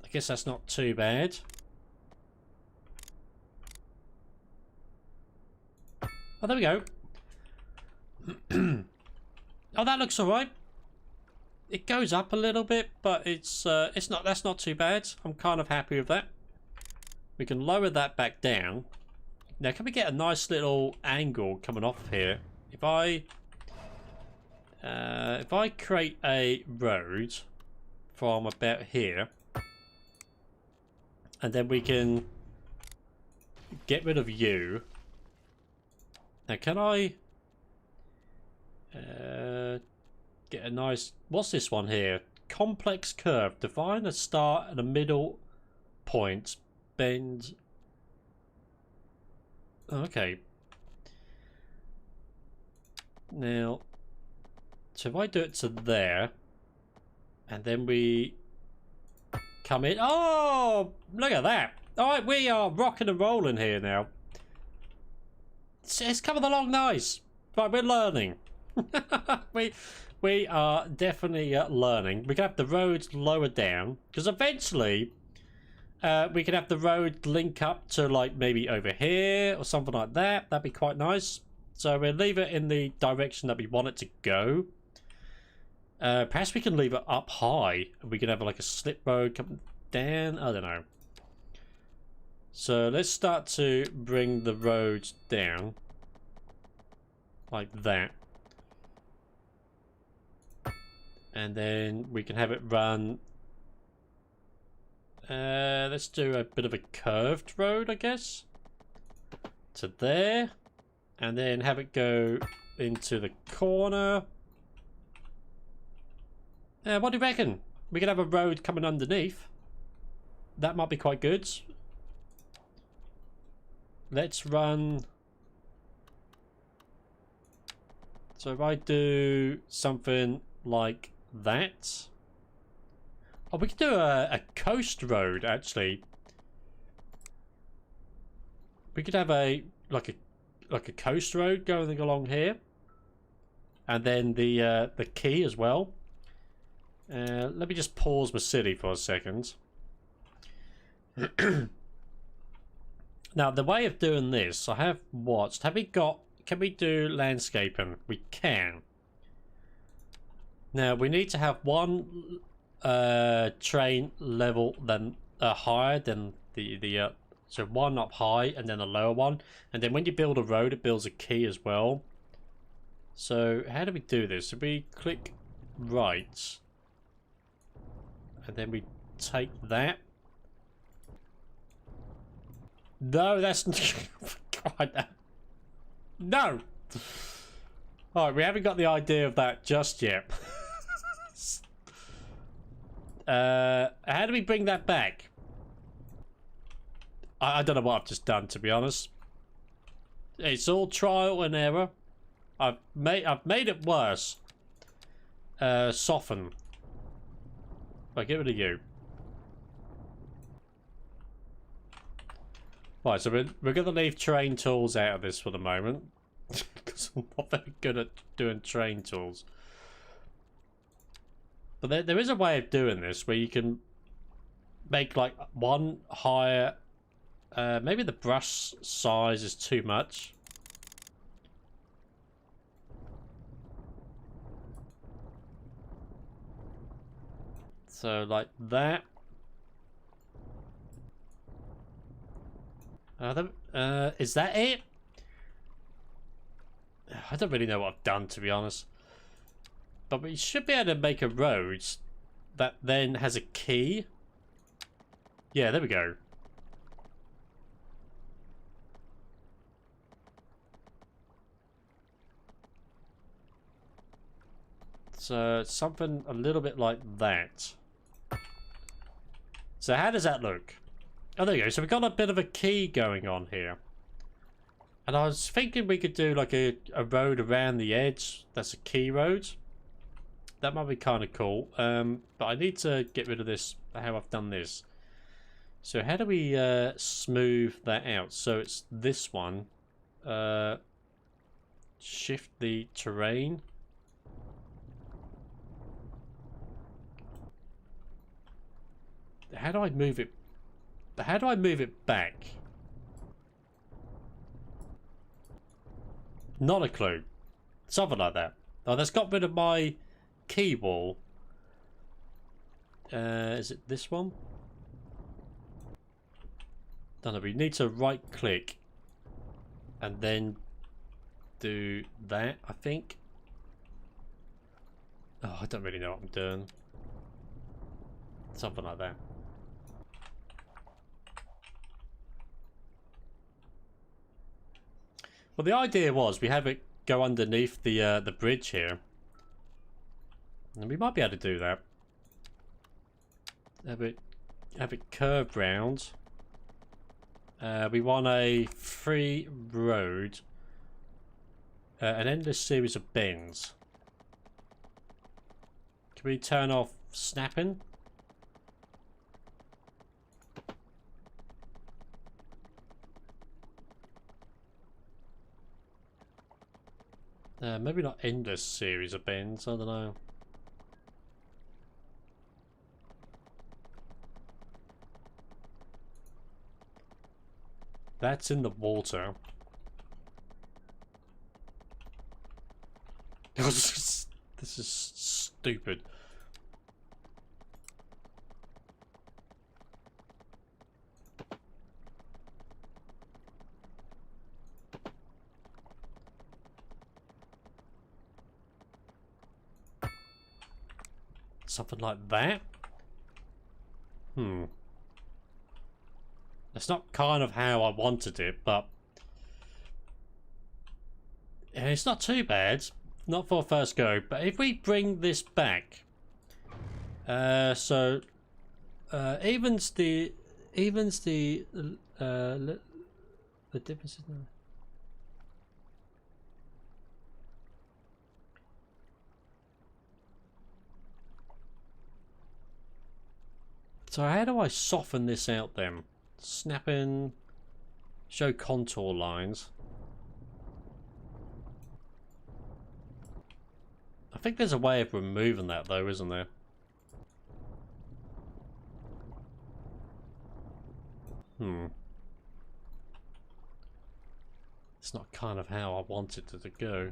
I guess that's not too bad. Oh, there we go. Oh, that looks alright. It goes up a little bit, but that's not too bad. I'm kind of happy with that. We can lower that back down. Now, can we get a nice little angle coming off here? If I create a road from about here, and then we can get rid of you. Now, can I get a nice... What's this one here? Complex curve. Define a start and a middle point. Bend. Okay. Now, so if I do it to there, and then we come in. Oh, look at that. All right, we are rocking and rolling here now. It's coming along nice. Right, we're learning. We are definitely learning. We can have the roads lower down, because eventually we can have the road link up to, like, maybe over here or something like that. That'd be quite nice. So we'll leave it in the direction that we want it to go. Perhaps we can leave it up high. We can have like a slip road coming down. I don't know. So let's start to bring the roads down like that. And then we can have it run. Let's do a bit of a curved road, I guess. To there. And then have it go into the corner. What do you reckon? We could have a road coming underneath. That might be quite good. Let's run. So if I do something like that. Oh, we could do a coast road, actually. We could have a coast road going along here, and then the quay as well. Let me just pause my city for a second. Now, the way of doing this, I have watched. Have we got? Can we do landscaping? We can. Now we need to have one train level then higher than the so one up high and then a lower one, and then when you build a road, it builds a quay as well. So how do we do this? So we click right, and then we take that. No, that's God. No. Alright, we haven't got the idea of that just yet. How do we bring that back? I don't know what I've just done, to be honest. It's all trial and error. I've made it worse. Soften. Right, get rid of you. Right, so we're going to leave train tools out of this for the moment. Because I'm not very good at doing train tools. But there is a way of doing this where you can make like one higher. Maybe the brush size is too much. So like that. Is that it? I don't really know what I've done, to be honest. But we should be able to make a road that then has a quay. Yeah, there we go. So something a little bit like that. So how does that look? Oh, there you go. So we've got a bit of a quay going on here. And I was thinking we could do like a road around the edge. That's a quay road. That might be kind of cool. But I need to get rid of this, how I've done this. So how do we smooth that out? So it's this one. Shift the terrain. How do I move it? How do I move it back? Not a clue. Something like that. Oh, that's got rid of my key wall. Is it this one? Don't know. We need to right click and then do that, I think. Oh, I don't really know what I'm doing. Something like that. Well, the idea was we have it go underneath the bridge here, and we might be able to do that. Have it curved round. We want a free road, an endless series of bends. Can we turn off snapping? Maybe not endless series of bends, I don't know. That's in the water. This is stupid. Something like that? That's not kind of how I wanted it, but it's not too bad. Not for a first go. But if we bring this back, so evens the differences now. So how do I soften this out then? Snap in, show contour lines. I think there's a way of removing that though, isn't there? It's not kind of how I want it to go.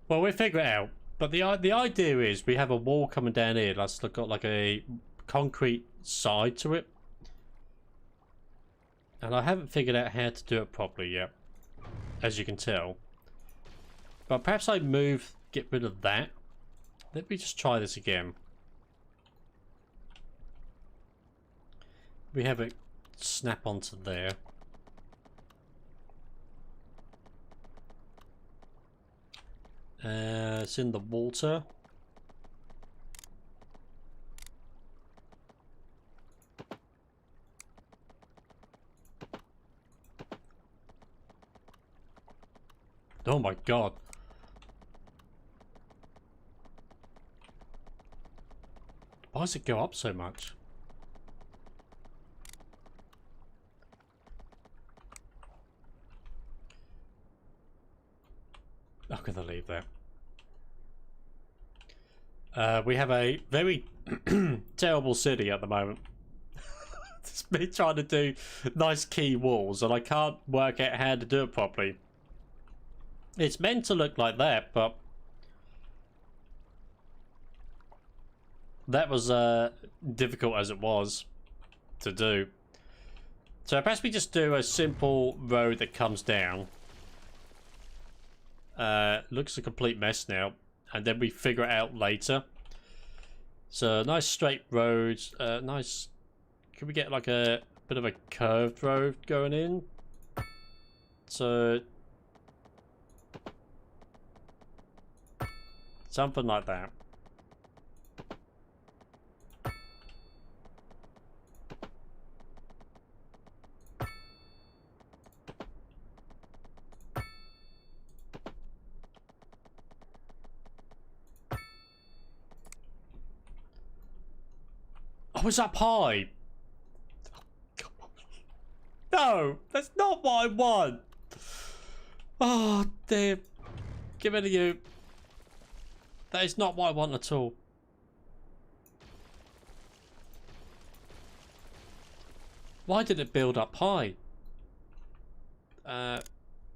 Well, we'll figure it out. But the idea is we have a wall coming down here that's got like a concrete side to it. And I haven't figured out how to do it properly yet, as you can tell. But perhaps I get rid of that. Let me just try this again. We have it snap onto there. It's in the water. Oh my god. Why does it go up so much? I'm gonna leave that. We have a very terrible city at the moment. It's me trying to do nice key walls and I can't work out how to do it properly. It's meant to look like that, but that was difficult as it was to do. So perhaps we just do a simple road that comes down. Looks a complete mess now, and then we figure it out later. So nice straight roads, nice. Can we get like a bit of a curved road going in? So something like that. Oh, it's up high. Oh, come on. No, that's not what I want. Oh, dear. Give it to you. That is not what I want at all. Why did it build up high? Lower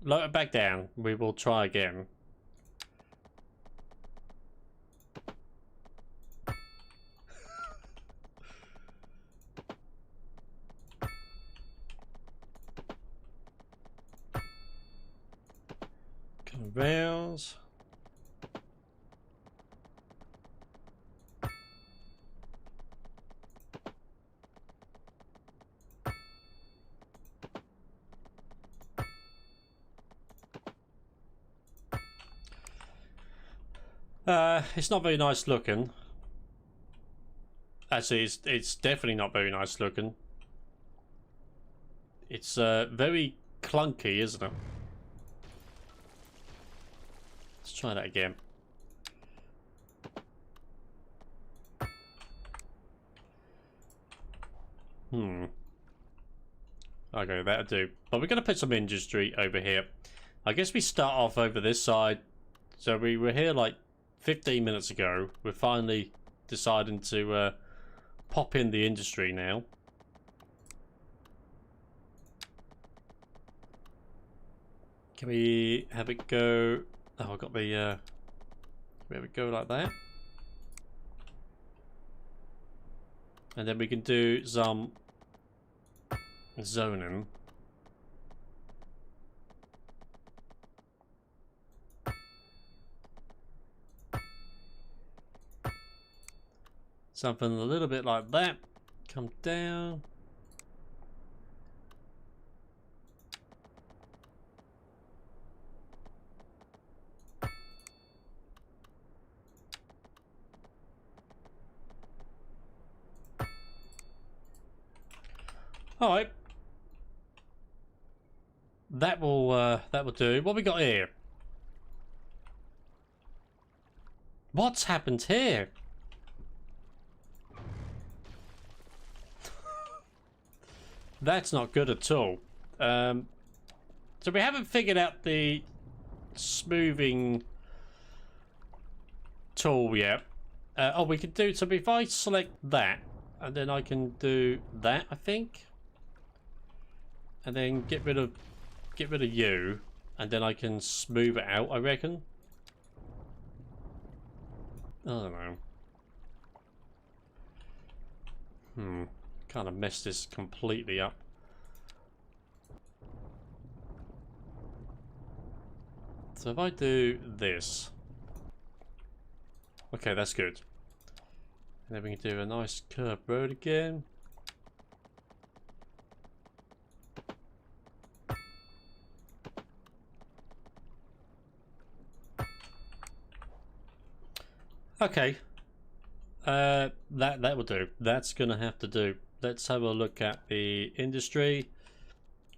it back down. We will try again. Rails. It's not very nice looking. Actually, it's definitely not very nice looking. It's very clunky, isn't it? Let's try that again. Okay, that'll do. But we're going to put some industry over here. I guess we start off over this side. So we were here like 15 minutes ago. We're finally deciding to pop in the industry now. Can we have it go... Oh, I've got the... Can we have it go like that? And then we can do some zoning. Something a little bit like that. Come down. All right. That will do. What we got here? What's happened here? That's not good at all. So we haven't figured out the smoothing tool yet. Oh, we could do, so if I select that, and then I can do that, I think. And then get rid of you, and then I can smooth it out, I reckon. I don't know. Kind of messed this completely up. So if I do this, okay, that's good. And then we can do a nice curved road again. Okay. That will do. That's gonna have to do. Let's have a look at the industry.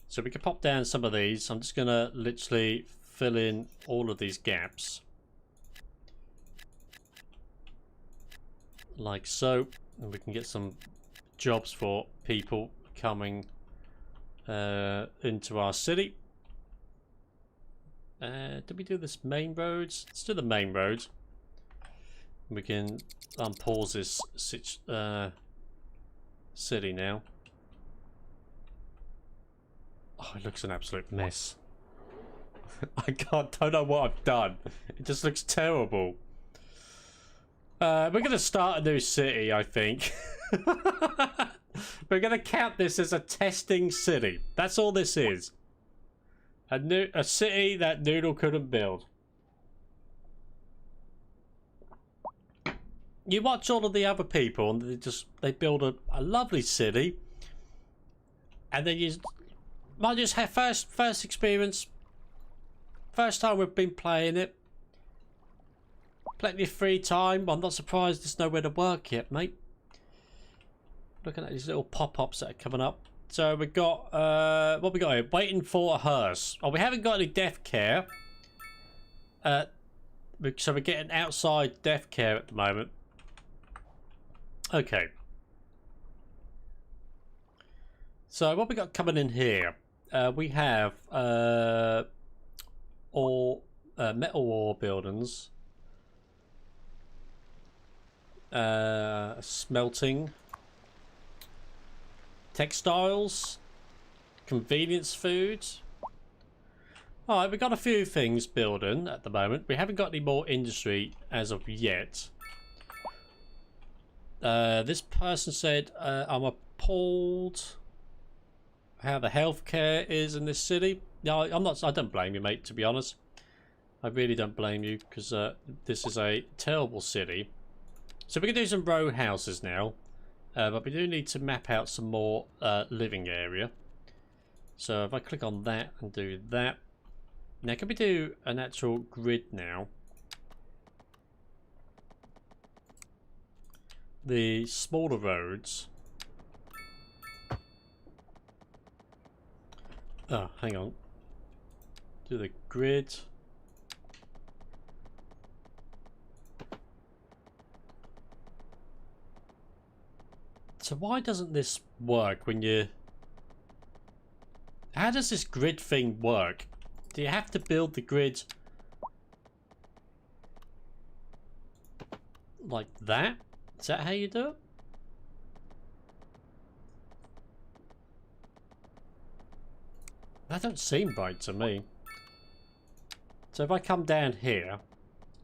So we can pop down some of these. I'm just gonna literally fill in all of these gaps. Like so. And we can get some jobs for people coming into our city. Did we do this main roads? Let's do the main roads. We can unpause this city now. Oh, it looks an absolute mess. Don't know what I've done. It just looks terrible. We're gonna start a new city, I think. We're gonna count this as a testing city. That's all this is. A city that Noodle couldn't build. You watch all of the other people and they build a lovely city, and then you might just have first experience, first time we've been playing it, plenty of free time. I'm not surprised there's nowhere to work yet, mate. Looking at these little pop-ups that are coming up. So we've got what we got here, waiting for a hearse. Oh, we haven't got any death care, so we're getting outside death care at the moment. Okay. So what we got coming in here? We have metal ore buildings, smelting, textiles, convenience foods. All right, we got a few things building at the moment. We haven't got any more industry as of yet. This person said, I'm appalled how the healthcare is in this city. No, I don't blame you, mate, to be honest. I really don't blame you, because this is a terrible city. So we can do some row houses now. But we do need to map out some more living area. So if I click on that and do that. Now, can we do an actual grid now? The smaller roads. Oh, hang on. Do the grid. So why doesn't this work when you... How does this grid thing work? Do you have to build the grid like that? Is that how you do it? That don't seem right to me. So if I come down here,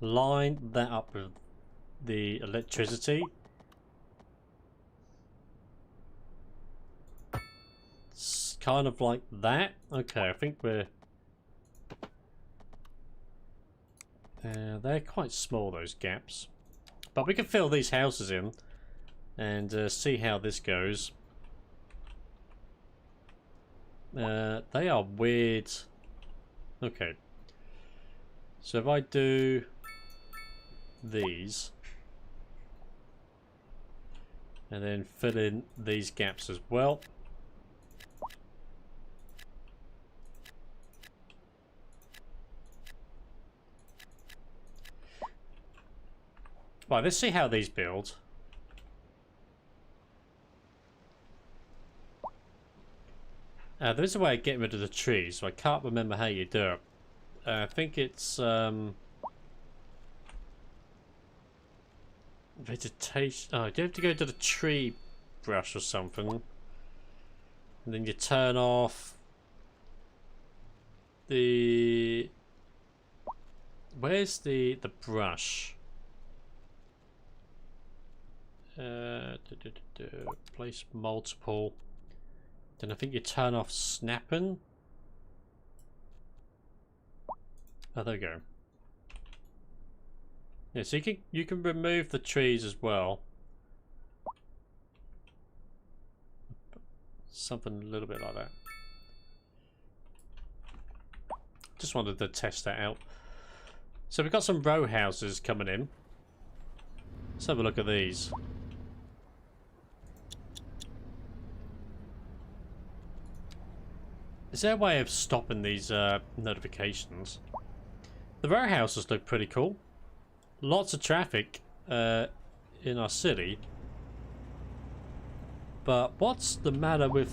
line that up with the electricity. It's kind of like that. Okay, I think we're... they're quite small, those gaps. But we can fill these houses in and see how this goes. They are weird. Okay. So if I do these and then fill in these gaps as well. Right, let's see how these build. There is a way of getting rid of the trees, so I can't remember how you do it. I think it's vegetation. Oh, you have to go to the tree brush or something, and then you turn off the. Where's the brush? Place multiple. Then I think you turn off snapping. Oh, there we go. Yeah, so you can remove the trees as well. Something a little bit like that. Just wanted to test that out. So we've got some row houses coming in. Let's have a look at these. Is there a way of stopping these notifications? The row houses look pretty cool. Lots of traffic in our city. But what's the matter with...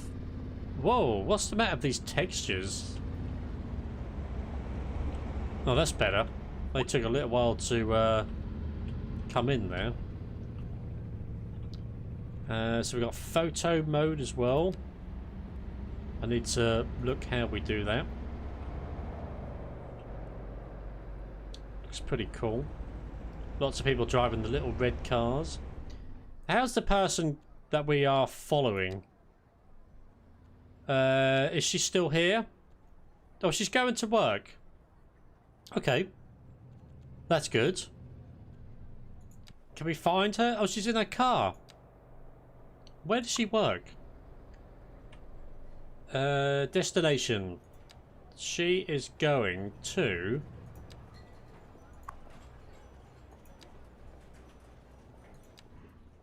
Whoa, what's the matter with these textures? Oh, that's better. They took a little while to come in there. So we've got photo mode as well. I need to look how we do that. Looks pretty cool. Lots of people driving the little red cars. How's the person that we are following? Is she still here? Oh, she's going to work. Okay. That's good. Can we find her? Oh, she's in her car. Where does she work? Destination. She is going to...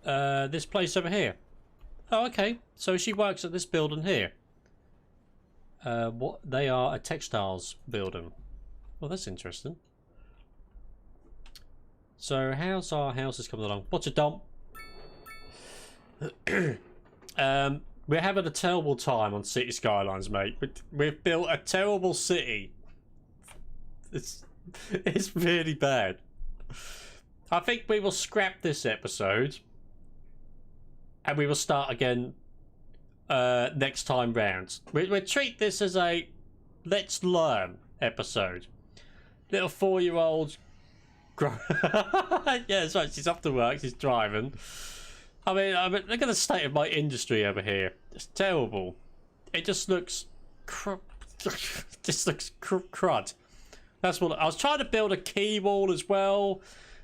this place over here. Oh, okay. So she works at this building here. What? They are a textiles building. Well, that's interesting. So, how's our houses coming along? What's a dump? We're having a terrible time on Cities Skylines, mate. We've built a terrible city. It's really bad. I think we will scrap this episode. And we will start again next time round. We'll treat this as a let's learn episode. Little 4-year-old. Yeah, that's right. She's off to work. She's driving. I mean, look at the state of my industry over here. It's terrible. It just looks, crud. That's what I was trying to build a key wall as well,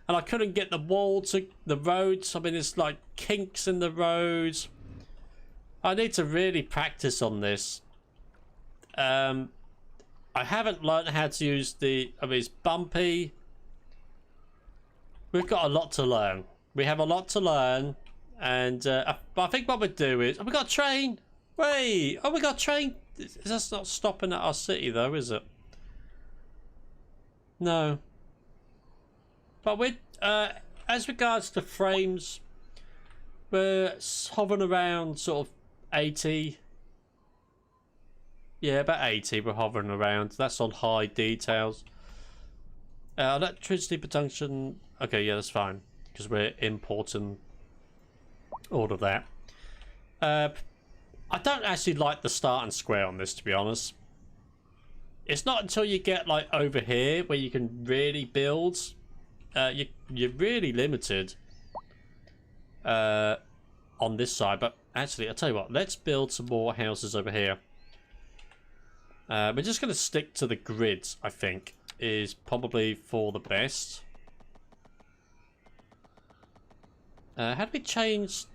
and I couldn't get the wall to the roads. I mean, it's like kinks in the roads. I need to really practice on this. I haven't learned how to use the. I mean, it's bumpy. We've got a lot to learn. We have a lot to learn. And I think what we'll do is... Oh, we got a train! Wait! Oh, we got a train! That's not stopping at our city, though, is it? No. But we're... as regards to frames, we're hovering around sort of 80. Yeah, about 80 we're hovering around. That's on high details. Electricity production... Okay, yeah, that's fine. Because we're importing... all of that. I don't actually like the starting square on this, to be honest. It's not until you get like over here where you can really build. You're really limited on this side. But actually, I'll tell you what. Let's build some more houses over here. We're just going to stick to the grids, I think, is probably for the best. How do we change...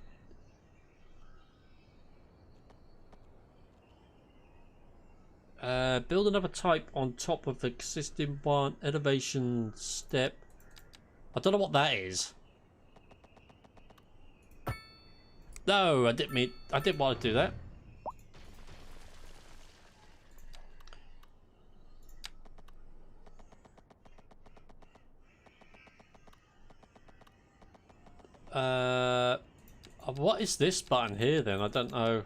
build another type on top of the existing one. Elevation step. I don't know what that is. No, I didn't want to do that. What is this button here then? I don't know.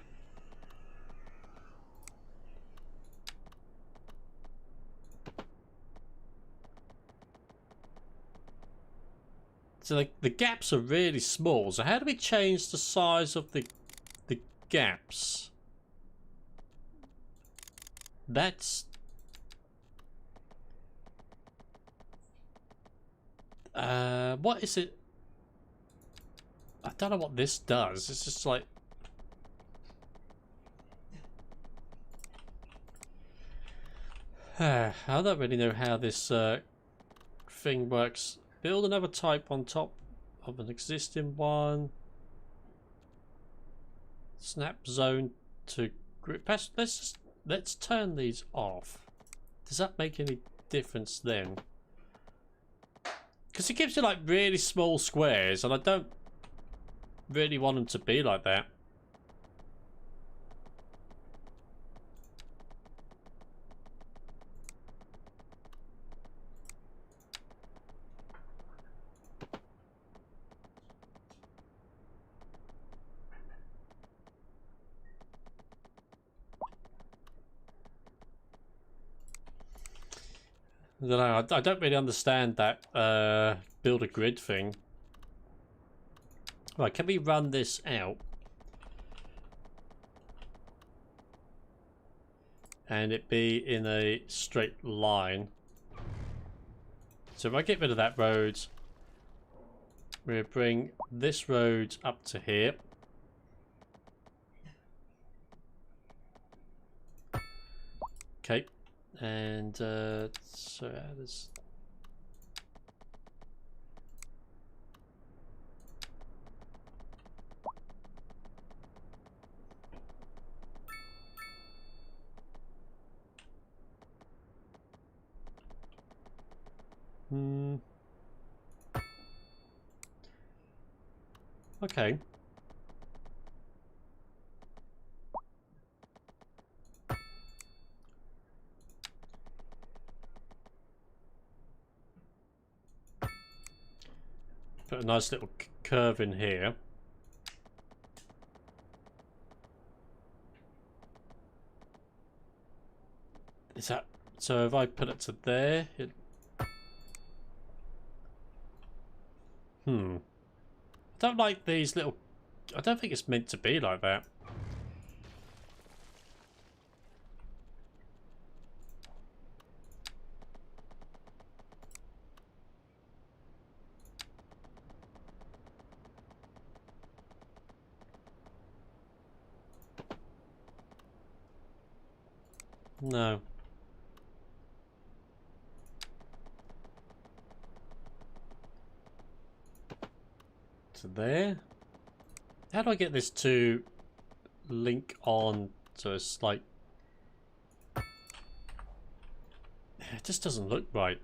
So the gaps are really small. So how do we change the size of the gaps? That's what is it? I don't know what this does. It's just like I don't really know how this thing works. Build another type on top of an existing one. Snap zone to group. Let's turn these off. Does that make any difference then? Because it gives you like really small squares, and I don't really want them to be like that. I don't know. I don't really understand that build a grid thing. Right, can we run this out? And it be in a straight line. So if I get rid of that road, we'll bring this road up to here. Okay. And so there's okay. Put a nice little curve in here. Is that so? If I put it to there, it. I don't like these little. I don't think it's meant to be like that. No. To there. How do I get this to link on so it's like... It just doesn't look right.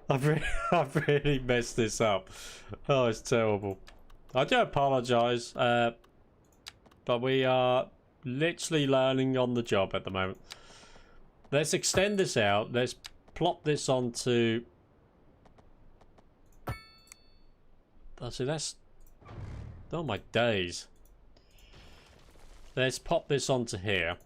I've really messed this up. Oh, it's terrible. I do apologise, but we are literally learning on the job at the moment. Let's extend this out. Let's plop this onto... Oh, see, that's... Oh, my days. Let's pop this onto here.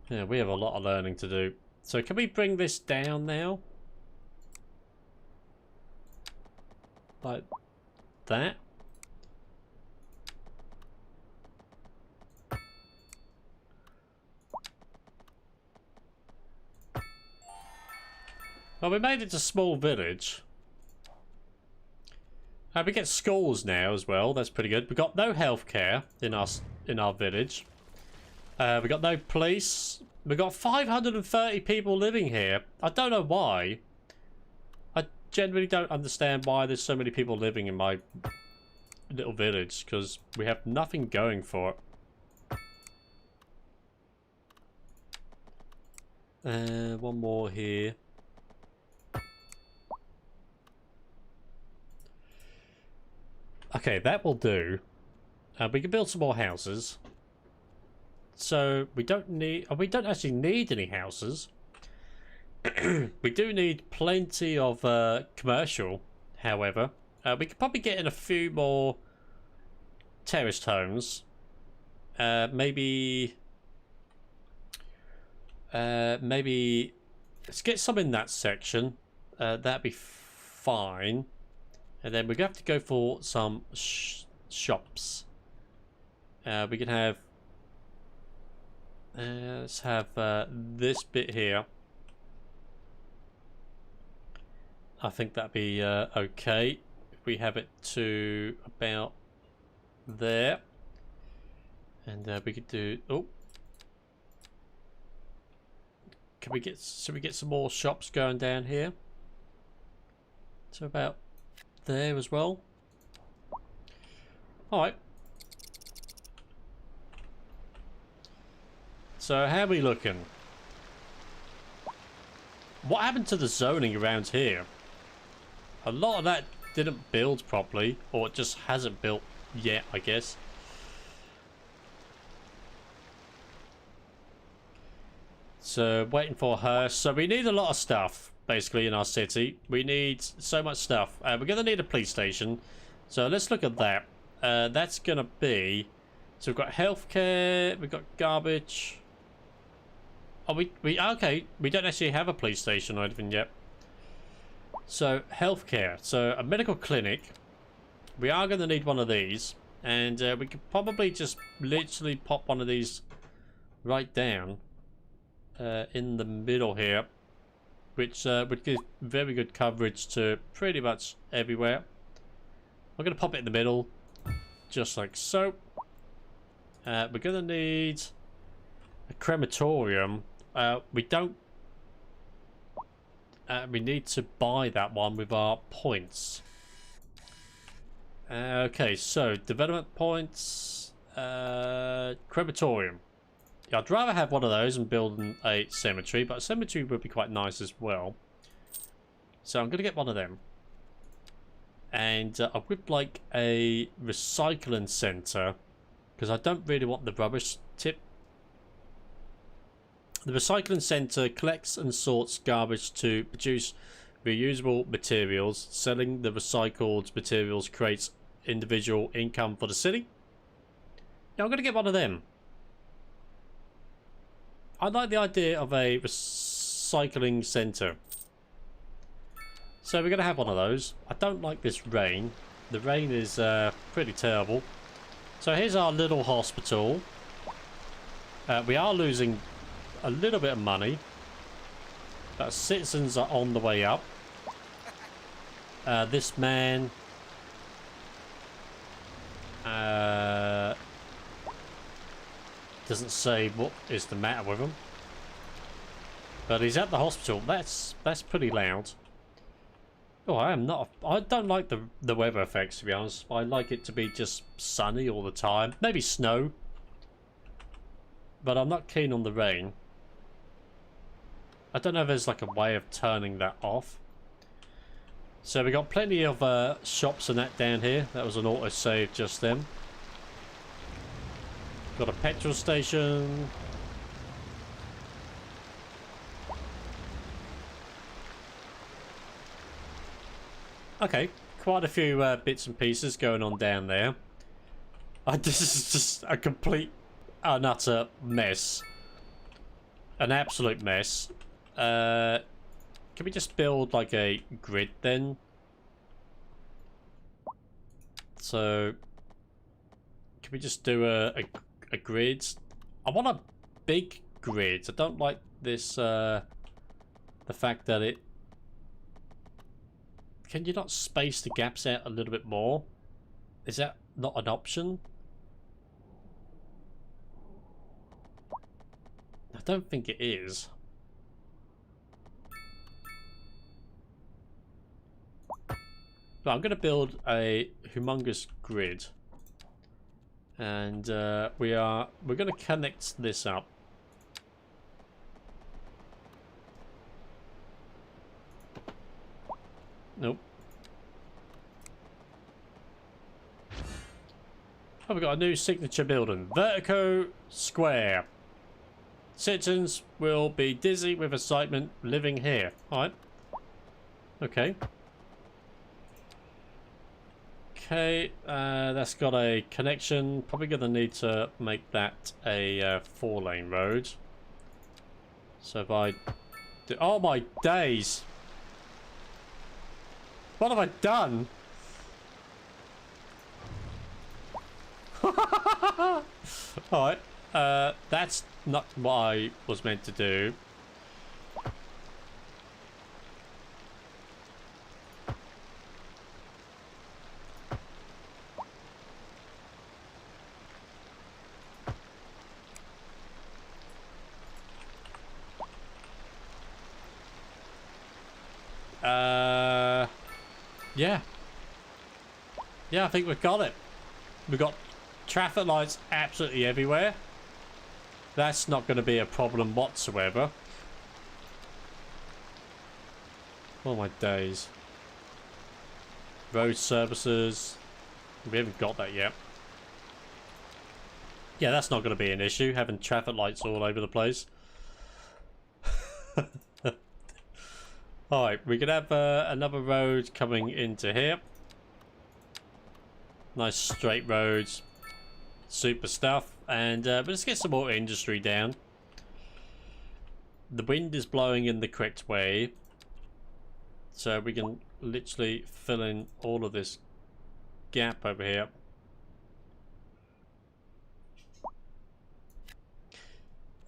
Yeah, we have a lot of learning to do. So can we bring this down now? Like that? Well, we made it a small village. We get schools now as well. That's pretty good. We've got no healthcare in our village. We got no police. We got 530 people living here. I don't know why. I genuinely don't understand why there's so many people living in my little village, because we have nothing going for it. One more here. Okay, that will do. We can build some more houses. So we don't need... we don't actually need any houses. We do need plenty of commercial, however. We could probably get in a few more terraced homes. Maybe let's get some in that section. That'd be fine. And then we're gonna have to go for some shops. We can have let's have this bit here. I think that'd be okay if we have it to about there. And we could do... oh, can we get... should we get some more shops going down here? So about there as well. Alright. So how are we looking? What happened to the zoning around here? A lot of that didn't build properly, or it just hasn't built yet, I guess. So waiting for her. So we need a lot of stuff basically in our city. We need so much stuff. We're gonna need a police station. So let's look at that. That's gonna be... so we've got healthcare, we've got garbage. Oh, we okay. We don't actually have a police station or anything yet. So healthcare. So a medical clinic. We are going to need one of these, and we could probably just literally pop one of these right down in the middle here, which would give very good coverage to pretty much everywhere. I'm going to pop it in the middle, just like so. We're going to need a crematorium. We don't... we need to buy that one with our points. Okay, so development points, crematorium. Yeah, I'd rather have one of those and build a cemetery, but a cemetery would be quite nice as well. So I'm going to get one of them. And I would like a recycling centre, because I don't really want the rubbish tip. The recycling centre collects and sorts garbage to produce reusable materials. Selling the recycled materials creates individual income for the city. Yeah, I'm going to get one of them. I like the idea of a recycling centre. So we're going to have one of those. I don't like this rain. The rain is pretty terrible. So here's our little hospital. We are losing a little bit of money, but citizens are on the way up. This man doesn't say what is the matter with him, but he's at the hospital. That's pretty loud. Oh, I don't like the weather effects, to be honest. I like it to be just sunny all the time. Maybe snow, but I'm not keen on the rain. I don't know if there's like a way of turning that off. So we got plenty of shops and that down here. That was an autosave just then. Got a petrol station. Okay, quite a few bits and pieces going on down there. This is just a complete and utter mess. An absolute mess. Can we just build like a grid then? So can we just do a grid? I want a big grid. I don't like this the fact that it... can you not space the gaps out a little bit more? Is that not an option? I don't think it is. But I'm going to build a humongous grid, and we're going to connect this up. Nope. Oh, we've got a new signature building. Vertigo Square. Citizens will be dizzy with excitement living here. Alright. Okay. Okay, that's got a connection. Probably going to need to make that a 4-lane road. So if I do... Oh my days! What have I done? Alright, that's not what I was meant to do. Yeah. Yeah, I think we've got it. We've got traffic lights absolutely everywhere. That's not going to be a problem whatsoever. Oh my days. Road services. We haven't got that yet. Yeah, that's not going to be an issue, having traffic lights all over the place. Alright, we could have another road coming into here. Nice straight roads. Super stuff. And but let's get some more industry down. The wind is blowing in the correct way. So we can literally fill in all of this gap over here.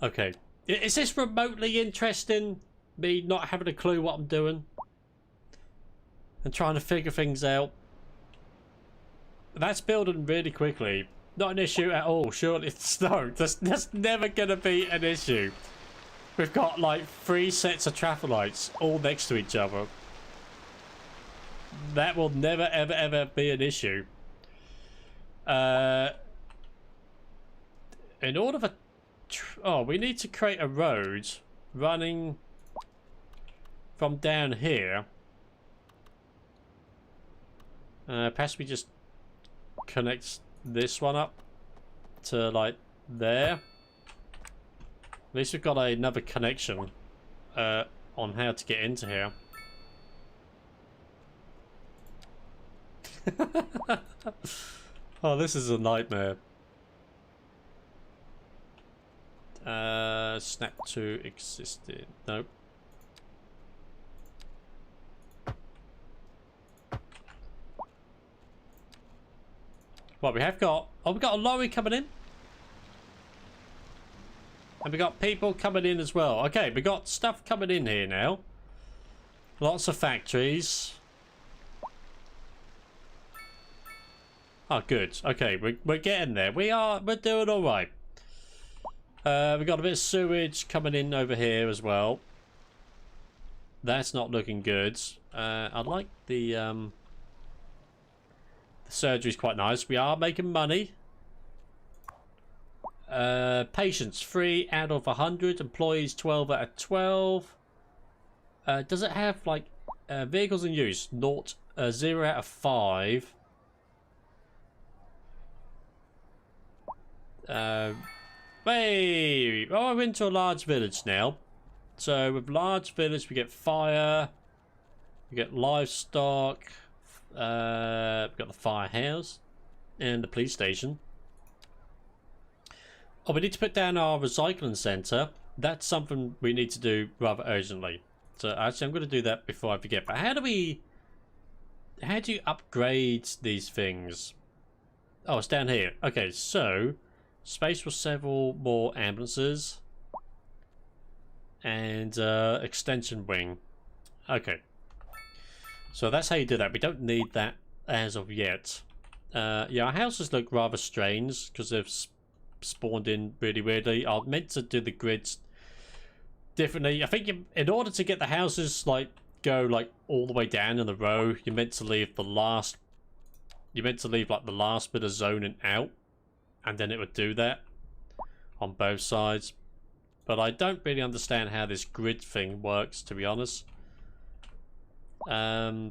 Okay. Is this remotely interesting? Me not having a clue what I'm doing and trying to figure things out. That's building really quickly. Not an issue at all. Surely it's no. That's never gonna be an issue. We've got like 3 sets of traffic lights all next to each other. That will never ever be an issue. In order for we need to create a road running from down here. Perhaps we just connect this one up to like there. At least we've got another connection on how to get into here. Oh, this is a nightmare. Snap to existing. Nope. What we have got? Oh, we got a lorry coming in. And we got people coming in as well. Okay, we got stuff coming in here now. Lots of factories. Oh, good. Okay, we're getting there. We're doing all right. We got a bit of sewage coming in over here as well. That's not looking good. I like the surgery's quite nice. We are making money. Patients 3 out of 100. Employees 12 out of 12. Does it have like vehicles in use? 0 out of 5. Hey, oh, we're into a large village now. So with large village we get fire, we get livestock, we've got the firehouse and the police station. Oh, we need to put down our recycling centre. That's something we need to do rather urgently. So actually I'm going to do that before I forget. But how do you upgrade these things? Oh, it's down here. Okay, so space for several more ambulances and extension wing. Okay, so that's how you do that. We don't need that as of yet. Yeah, our houses look rather strange because they've spawned in really weirdly. I meant to do the grids differently. I think in order to get the houses like go like all the way down in the row, you're meant to leave the last. You're meant to leave like the last bit of zoning out, and then it would do that on both sides. But I don't really understand how this grid thing works, to be honest. Oh.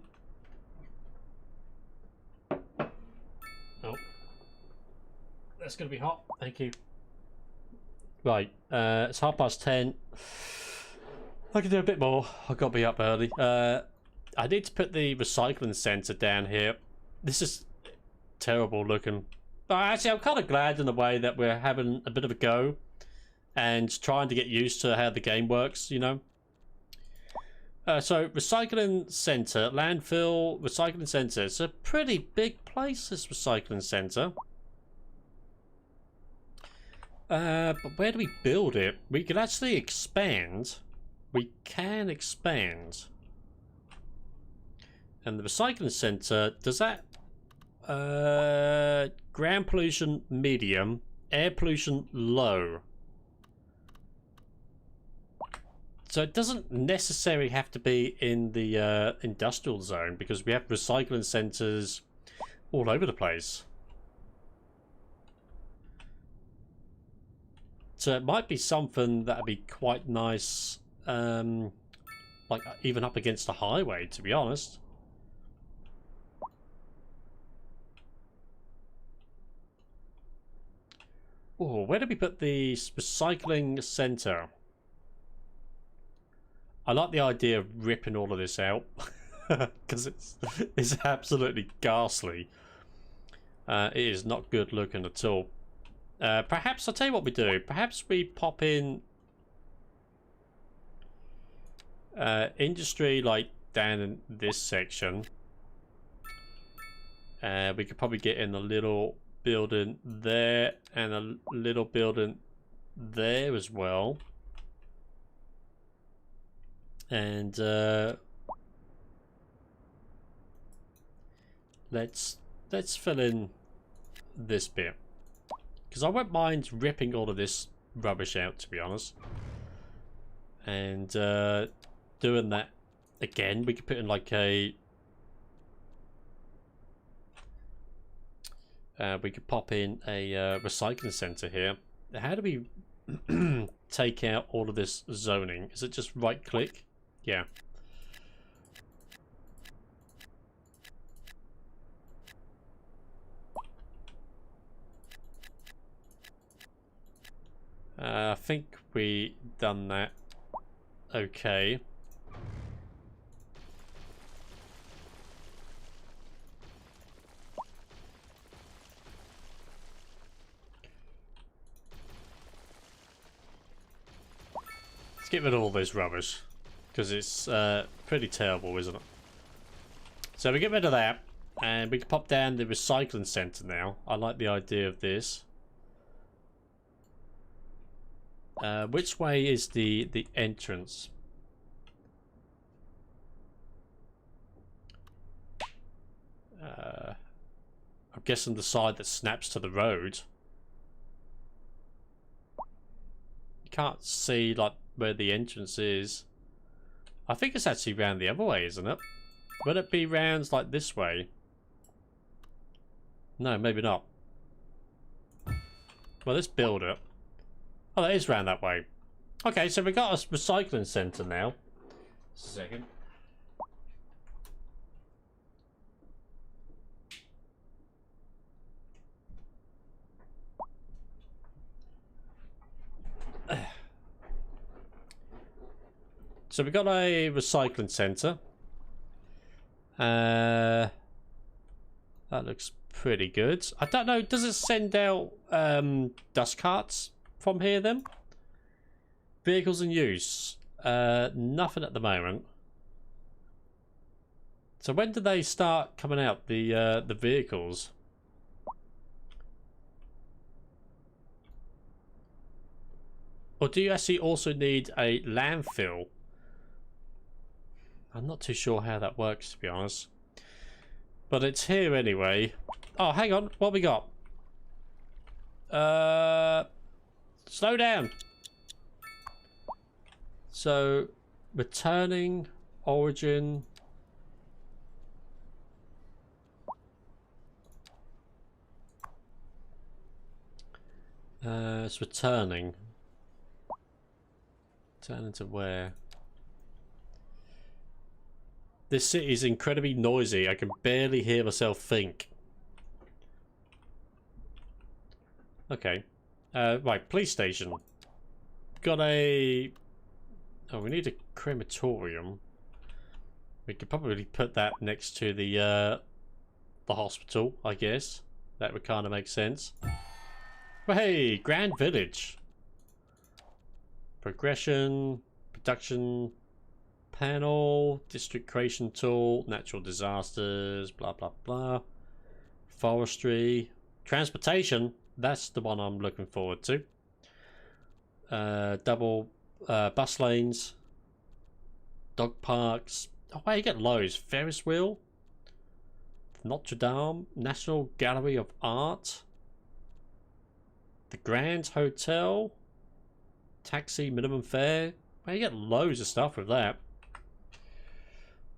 that's going to be hot. Thank you. Right, it's 10:30. I can do a bit more. I've got to be up early. I need to put the recycling centre down here. This is terrible looking. But actually, I'm kind of glad in a way that we're having a bit of a go and trying to get used to how the game works, you know. So, recycling centre, landfill, recycling centre. It's a pretty big place, this recycling centre. But where do we build it? We can actually expand. We can expand. And the recycling centre, does that... ground pollution, medium. Air pollution, low. So it doesn't necessarily have to be in the industrial zone, because we have recycling centres all over the place. So it might be something that would be quite nice, like even up against the highway, to be honest. Oh, where do we put the recycling centre? I like the idea of ripping all of this out, because it's absolutely ghastly. It is not good looking at all. Perhaps, I'll tell you what we do. Perhaps we pop in industry, like, down in this section. We could probably get in a little building there and a little building there as well. And let's fill in this bit. Because I won't mind ripping all of this rubbish out, to be honest. And doing that again, we could put in like a... we could pop in a recycling centre here. How do we take out all of this zoning? Is it just right click? Yeah. I think we done that. Okay. Let's get rid of all this rubbish, because it's pretty terrible, isn't it? So we get rid of that, and we can pop down the recycling centre now. I like the idea of this. Which way is the entrance? I'm guessing the side that snaps to the road. You can't see like where the entrance is. I think it's actually round the other way, isn't it? Would it be round like this way? No, maybe not. Well, let's build it. Oh, that is round that way. Okay, so we got a recycling centre now. Just a second. So we got a recycling centre. That looks pretty good. I don't know, does it send out dust carts from here then? Vehicles in use. Nothing at the moment. So when do they start coming out, the vehicles? Or do you actually also need a landfill? I'm not too sure how that works, to be honest. But it's here anyway. Oh, hang on. What we got? Slow down. So, returning, origin. It's returning. Turning to where? This city is incredibly noisy. I can barely hear myself think. Okay. Right, police station. Got a... Oh, we need a crematorium. We could probably put that next to the hospital, I guess. That would kind of make sense. Well, hey, Grand Village. Progression, production panel, district creation tool, natural disasters, blah, blah, blah. Forestry, transportation. That's the one I'm looking forward to. Double bus lanes, dog parks. Oh, wow, you get loads. Ferris wheel, Notre Dame, National Gallery of Art, the Grand Hotel, taxi minimum fare. Well, you get loads of stuff with that.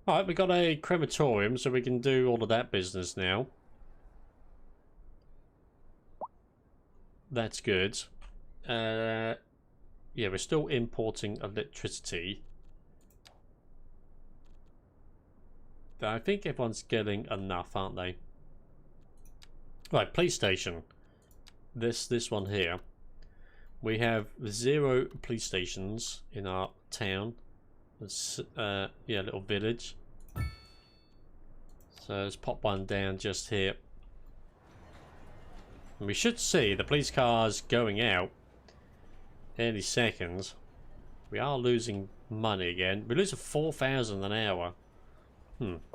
Alright, we got a crematorium, so we can do all of that business now. That's good. Yeah, we're still importing electricity. I think everyone's getting enough, aren't they? Right, police station. This one here. We have 0 police stations in our town. It's, yeah, little village. So let's pop one down just here. And we should see the police cars going out any second. We are losing money again. We're losing 4,000 an hour.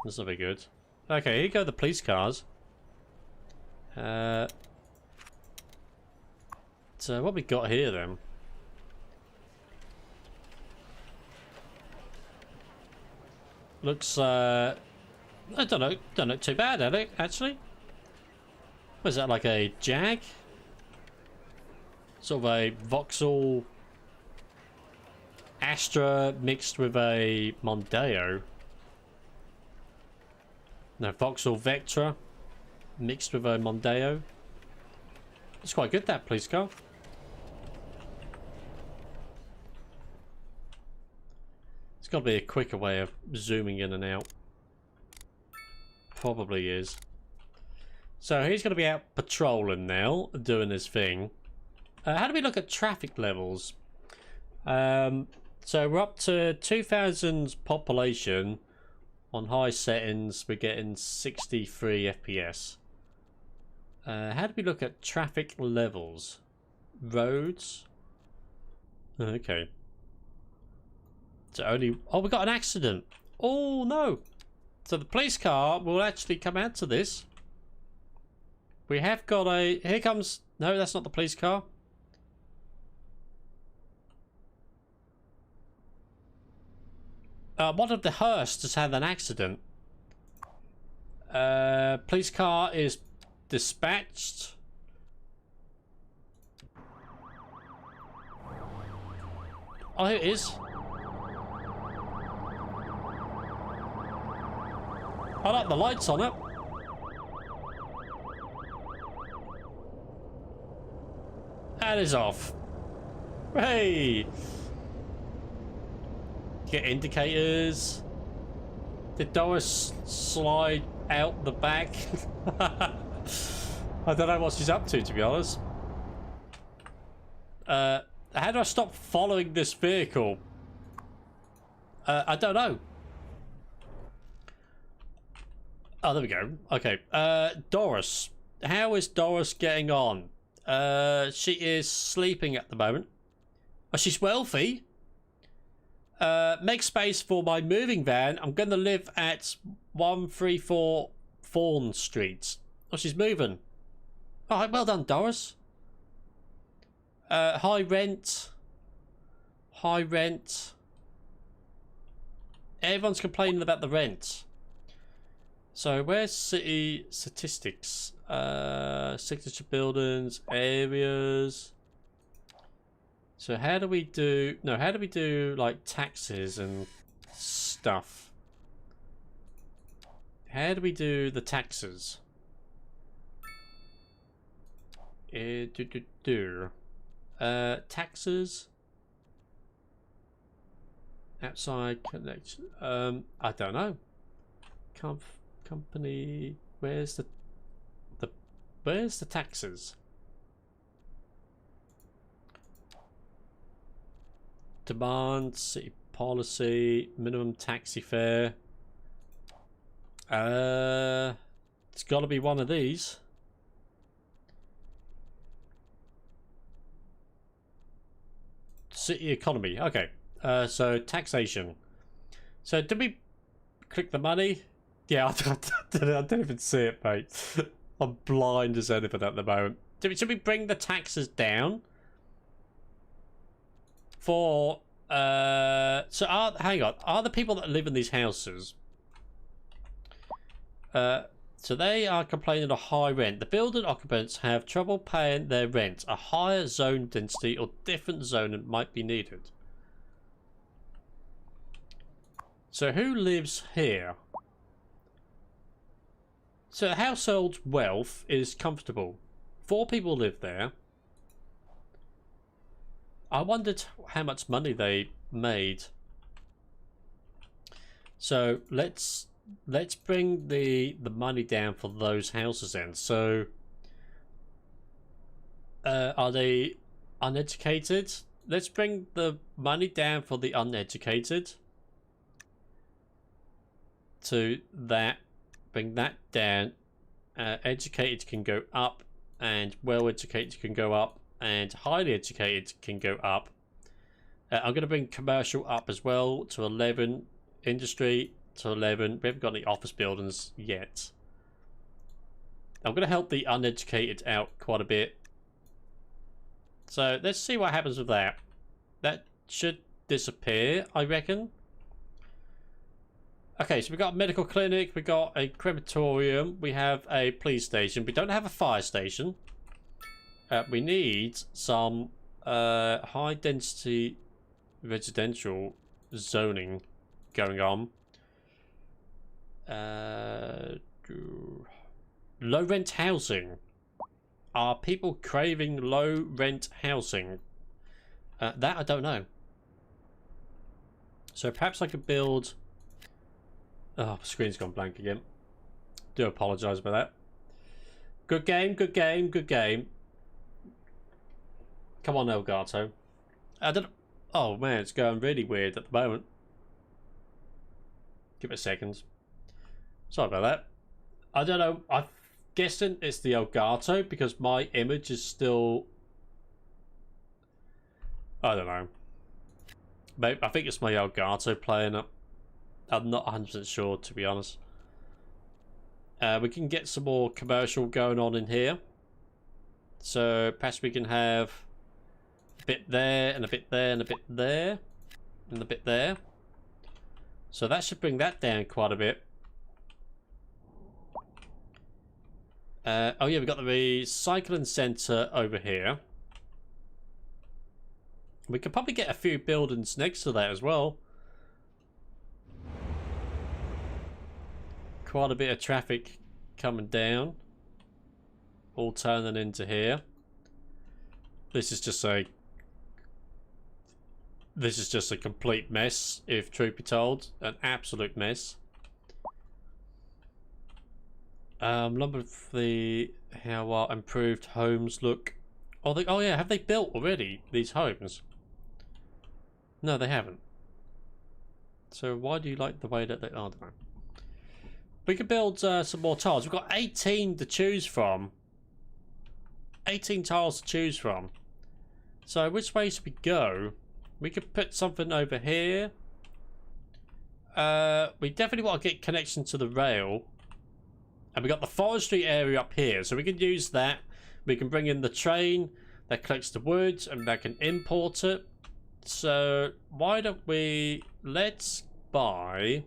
That's not very good. Okay, here go the police cars. So what we got here then? Looks I don't look too bad at it actually. Was that like a Jag? Sort of a Vauxhall Astra mixed with a Mondeo. No, Vauxhall Vectra mixed with a Mondeo. It's quite good, that police car. It's got to be a quicker way of zooming in and out. Probably is. So he's going to be out patrolling now, doing his thing. How do we look at traffic levels? So we're up to 2,000 population. On high settings, we're getting 63 FPS. How do we look at traffic levels? Roads? Okay. So only... Oh, we got an accident. Oh, no. So the police car will actually come out to this. We have got a... Here comes... No, that's not the police car. One of the hearse has had an accident. Police car is dispatched. Oh, here it is. I like the lights on it. That is off. Hey! Get indicators. Did Doris slide out the back? I don't know what she's up to be honest. How do I stop following this vehicle? I don't know. Oh, there we go. Okay. Doris. How is Doris getting on? She is sleeping at the moment. Oh, she's wealthy. Make space for my moving van. I'm going to live at 134 Fawn Street. Oh, she's moving. All right, well done, Doris. High rent. High rent. Everyone's complaining about the rent. So where's city statistics? Signature buildings, areas. So how do we do... No, how do we do, like, taxes and stuff? How do we do the taxes? Taxes? Outside connection. I don't know. Company... Where's the taxes? Demand, city policy, minimum taxi fare. It's got to be one of these. City economy. Okay. So taxation. So did we click the money? Yeah, I don't even see it, mate. I'm blind as anything at the moment. Should we bring the taxes down? For hang on. Are the people that live in these houses? So they are complaining of high rent. The building occupants have trouble paying their rent. A higher zone density or different zoning might be needed. So who lives here? So the household wealth is comfortable. 4 people live there. I wondered how much money they made. So let's bring the money down for those houses then. So are they uneducated? Let's bring the money down for the uneducated to that. Bring that down. Educated can go up, and well educated can go up, and highly educated can go up. I'm going to bring commercial up as well to 11. Industry to 11. We haven't got any office buildings yet. I'm going to help the uneducated out quite a bit. So let's see what happens with that. That should disappear, I reckon. Okay, so we've got a medical clinic, we've got a crematorium, we have a police station. We don't have a fire station. We need some high density residential zoning going on. Low rent housing. Are people craving low rent housing? That I don't know. So perhaps I could build... Oh, screen's gone blank again. Do apologise about that. Good game, good game, good game. Come on, Elgato. I don't... Oh man, it's going really weird at the moment. Give it a second. Sorry about that. I don't know. I'm guessing it's the Elgato because my image is still... I don't know. Maybe, I think it's my Elgato playing up. I'm not 100% sure, to be honest. We can get some more commercial going on in here. So perhaps we can have a bit there, and a bit there, and a bit there, and a bit there. So that should bring that down quite a bit. Oh yeah, we've got the recycling centre over here. We could probably get a few buildings next to that as well. Quite a bit of traffic coming down, all turning into here. This is just a complete mess, if truth be told, an absolute mess. Number of how our improved homes look. Oh yeah, have they built already these homes? No, they haven't. So why do you like the way that they? I don't know. We could build some more tiles. We've got 18 to choose from. 18 tiles to choose from. So which way should we go? We could put something over here. We definitely want to get connection to the rail. And we got the forestry area up here. So we can use that. We can bring in the train that collects the wood and that can import it. So why don't we... Let's buy...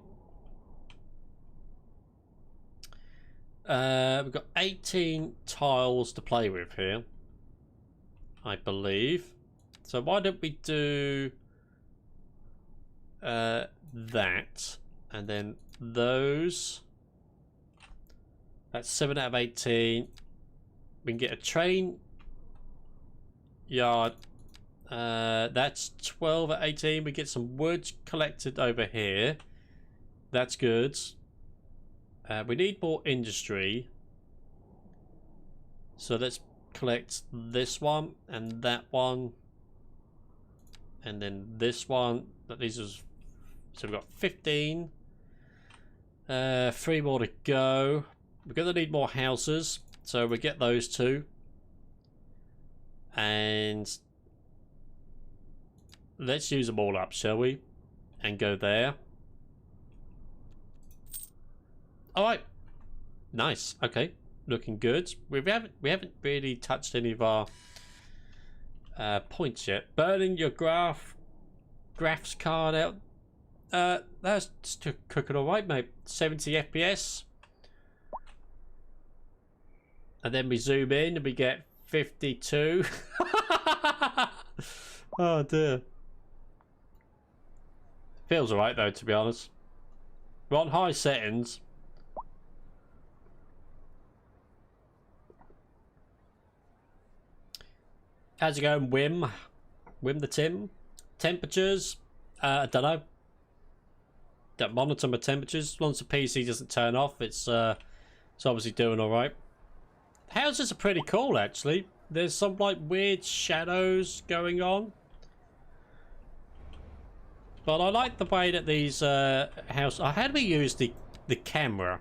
we've got 18 tiles to play with here, I believe. So why don't we do that, and then those. That's 7 out of 18. We can get a train yard. That's 12 out of 18. We get some wood collected over here. That's good. We need more industry. So let's collect this one and that one. And then this one, these is, so we've got 15. 3 more to go. We're going to need more houses, so we get those 2. And let's use them all up, shall we? And go there. Alright. Nice. Okay. Looking good. We haven't really touched any of our points yet. Burning your graphs card out. That's still cooking alright, mate. 70 FPS. And then we zoom in and we get 52. Oh dear. Feels alright though, to be honest. We're on high settings. How's it going, Wim? Wim the Tim? Temperatures? I don't know. Don't monitor my temperatures. As long as the PC doesn't turn off, it's obviously doing alright. Houses are pretty cool, actually. There's some like weird shadows going on. But I like the way that these houses... how do we use the camera?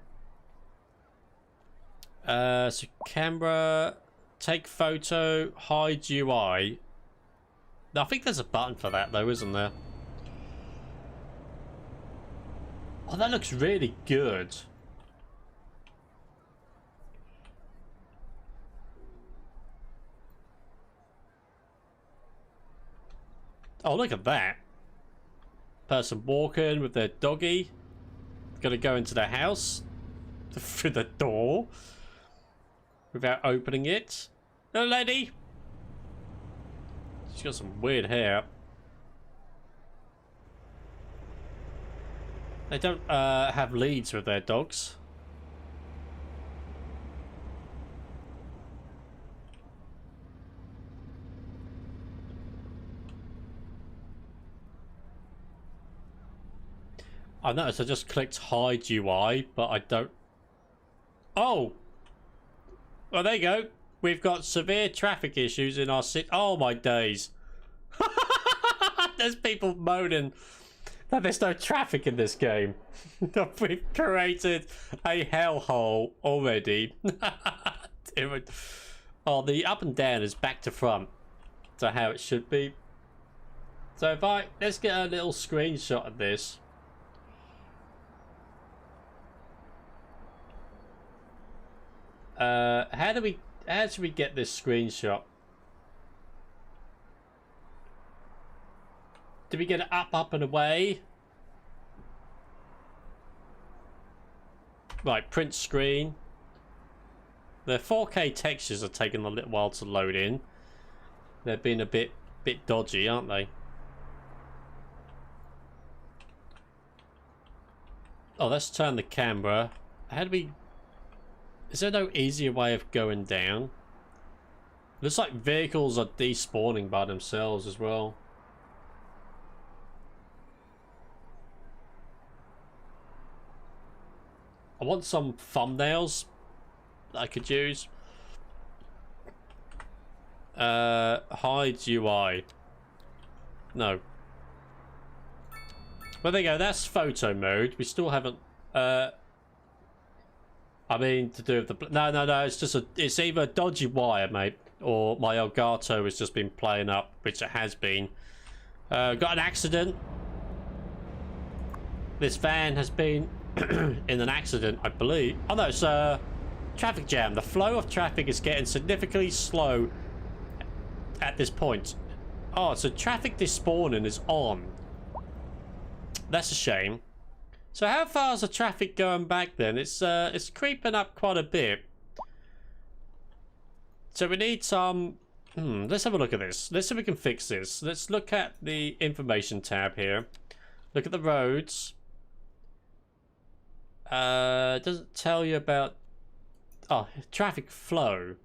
So camera... Take photo, hide UI. I think there's a button for that though, isn't there? Oh, that looks really good. Oh, look at that. Person walking with their doggy. Gonna go into their house. Through the door. Without opening it. Hello, lady. She's got some weird hair. They don't have leads with their dogs. I noticed I just clicked hide UI, but I don't... Oh! Well, there you go. We've got severe traffic issues in our city. Oh, my days. There's people moaning that there's no traffic in this game. We've created a hellhole already. Oh, the up and down is back to front to how it should be. So if let's get a little screenshot of this. How should we get this screenshot? Do we get it up and away? Right, print screen. The 4K textures are taking a little while to load in. They've been a bit dodgy, aren't they? Oh, let's turn the camera. How do we... Is there no easier way of going down? Looks like vehicles are despawning by themselves as well. I want some thumbnails that I could use. Hide UI. No. Well, there you go. That's photo mode. We still haven't... I mean, to do with the... No. It's just it's either a dodgy wire, mate, or my Elgato has just been playing up, which it has been. Got an accident. This van has been in an accident, I believe. Oh, no, it's a traffic jam. The flow of traffic is getting significantly slow at this point. Oh, so traffic despawning is on. That's a shame. So how far is the traffic going back then? It's creeping up quite a bit. So we need some... let's have a look at this. Let's see if we can fix this. Let's look at the information tab here. Look at the roads. It doesn't tell you about... Oh, traffic flow.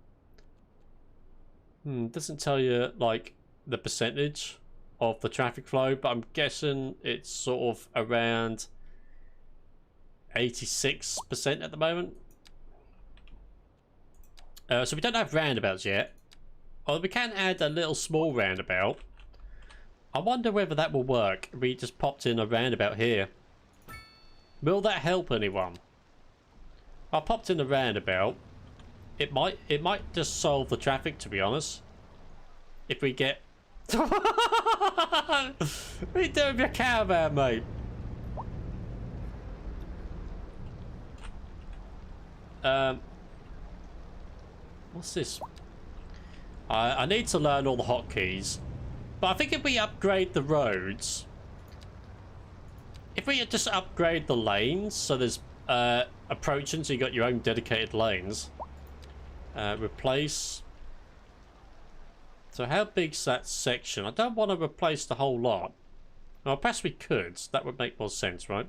Doesn't tell you, like, the percentage of the traffic flow, but I'm guessing it's sort of around 86% at the moment. So we don't have roundabouts yet. Oh, we can add a little small roundabout. I wonder whether that will work. We just popped in a roundabout here. Will that help anyone? I popped in a roundabout. It might just solve the traffic, to be honest. If we get... What are you doing with your caravan, mate? What's this? I need to learn all the hotkeys. But I think if we upgrade the roads... If we just upgrade the lanes, so there's approaching, so you got your own dedicated lanes. Replace... So how big's that section? I don't want to replace the whole lot. Well, perhaps we could. That would make more sense, right?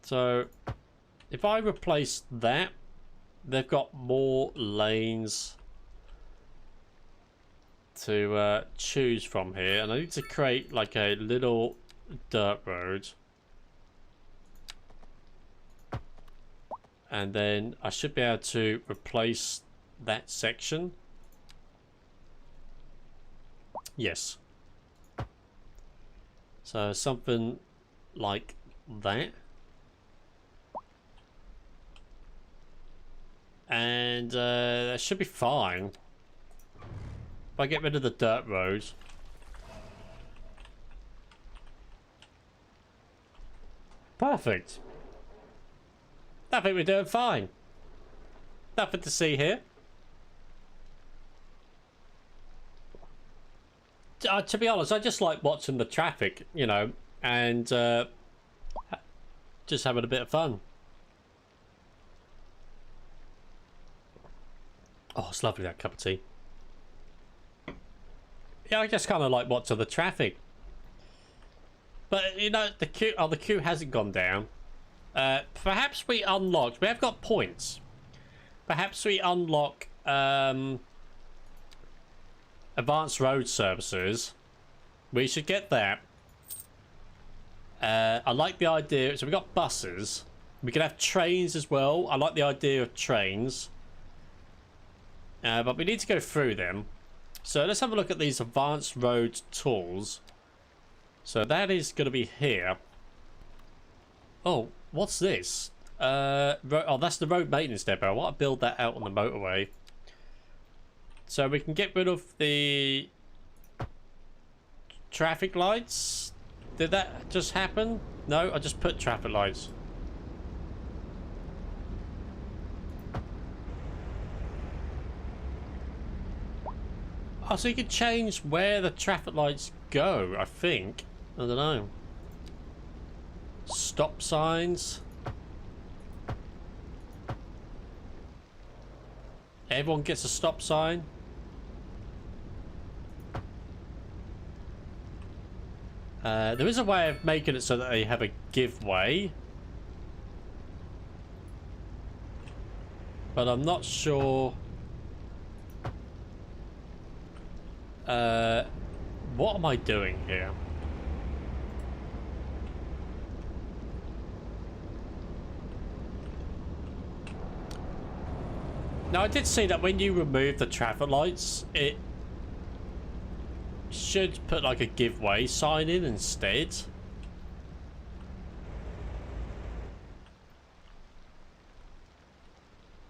So, if I replace that, they've got more lanes to choose from here. And I need to create like a little dirt road. And then I should be able to replace that section. Yes. So something like that. And that should be fine. If I get rid of the dirt roads. Perfect. I think we're doing fine. Nothing to see here. To be honest, I just like watching the traffic, you know, and just having a bit of fun. Oh, it's lovely, that cup of tea. Yeah, I just kind of like watching the traffic. But, you know, the queue hasn't gone down. Perhaps we unlocked... We have got points. Perhaps we unlock advanced road services. We should get that. I like the idea... So we've got buses. We can have trains as well. I like the idea of trains. But we need to go through them. So let's have a look at these advanced road tools. So that is going to be here. Oh, what's this? Oh, that's the road maintenance depot. I want to build that out on the motorway. So we can get rid of the traffic lights. Did that just happen? No, I just put traffic lights. Oh, so you can change where the traffic lights go, I think. I don't know. Stop signs. Everyone gets a stop sign. There is a way of making it so that they have a give way. But I'm not sure... what am I doing here? Now, I did see that when you remove the traffic lights, it should put like a give way sign in instead.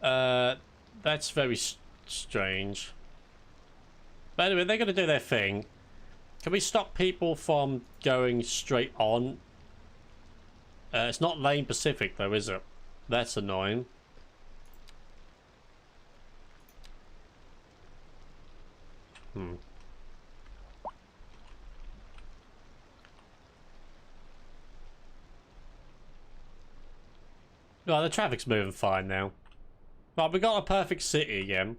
That's very strange. But anyway, they're going to do their thing. Can we stop people from going straight on? It's not lane Pacific though, is it? That's annoying. Right, the traffic's moving fine now. Right, we got a perfect city again.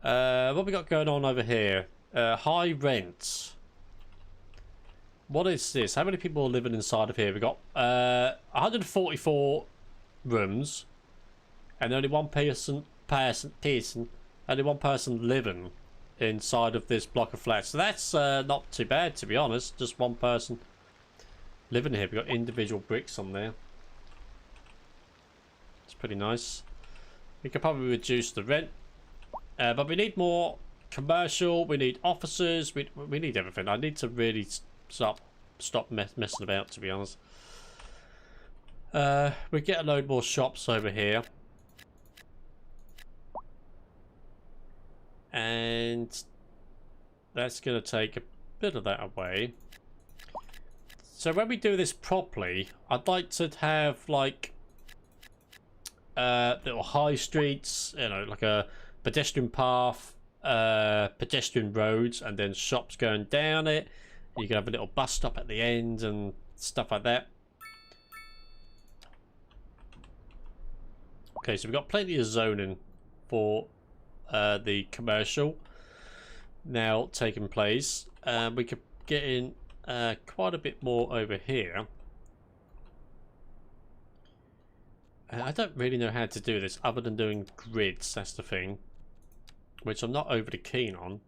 What we got going on over here? High rents. What is this? How many people are living inside of here? We got 144 rooms, and only one person living inside of this block of flats. So that's not too bad, to be honest. Just one person living here. We got individual bricks on there. It's pretty nice. We could probably reduce the rent But we need more commercial. We need offices. We need everything. I need to really stop messing about, to be honest. We get a load more shops over here. And that's going to take a bit of that away. So when we do this properly, I'd like to have like little high streets, you know, like a pedestrian path, pedestrian roads, and then shops going down it. You can have a little bus stop at the end and stuff like that. Okay, so we've got plenty of zoning for the commercial now taking place. We could get in quite a bit more over here. I don't really know how to do this other than doing grids, that's the thing, which I'm not overly keen on.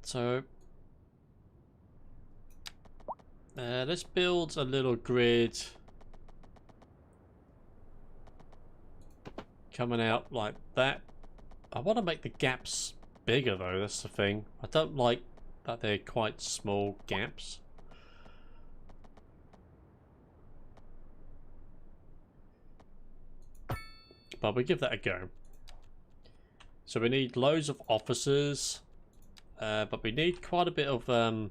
So let's build a little grid coming out like that. I want to make the gaps bigger though, that's the thing. I don't like that they're quite small gaps. But we give that a go. So we need loads of offices, but we need quite a bit of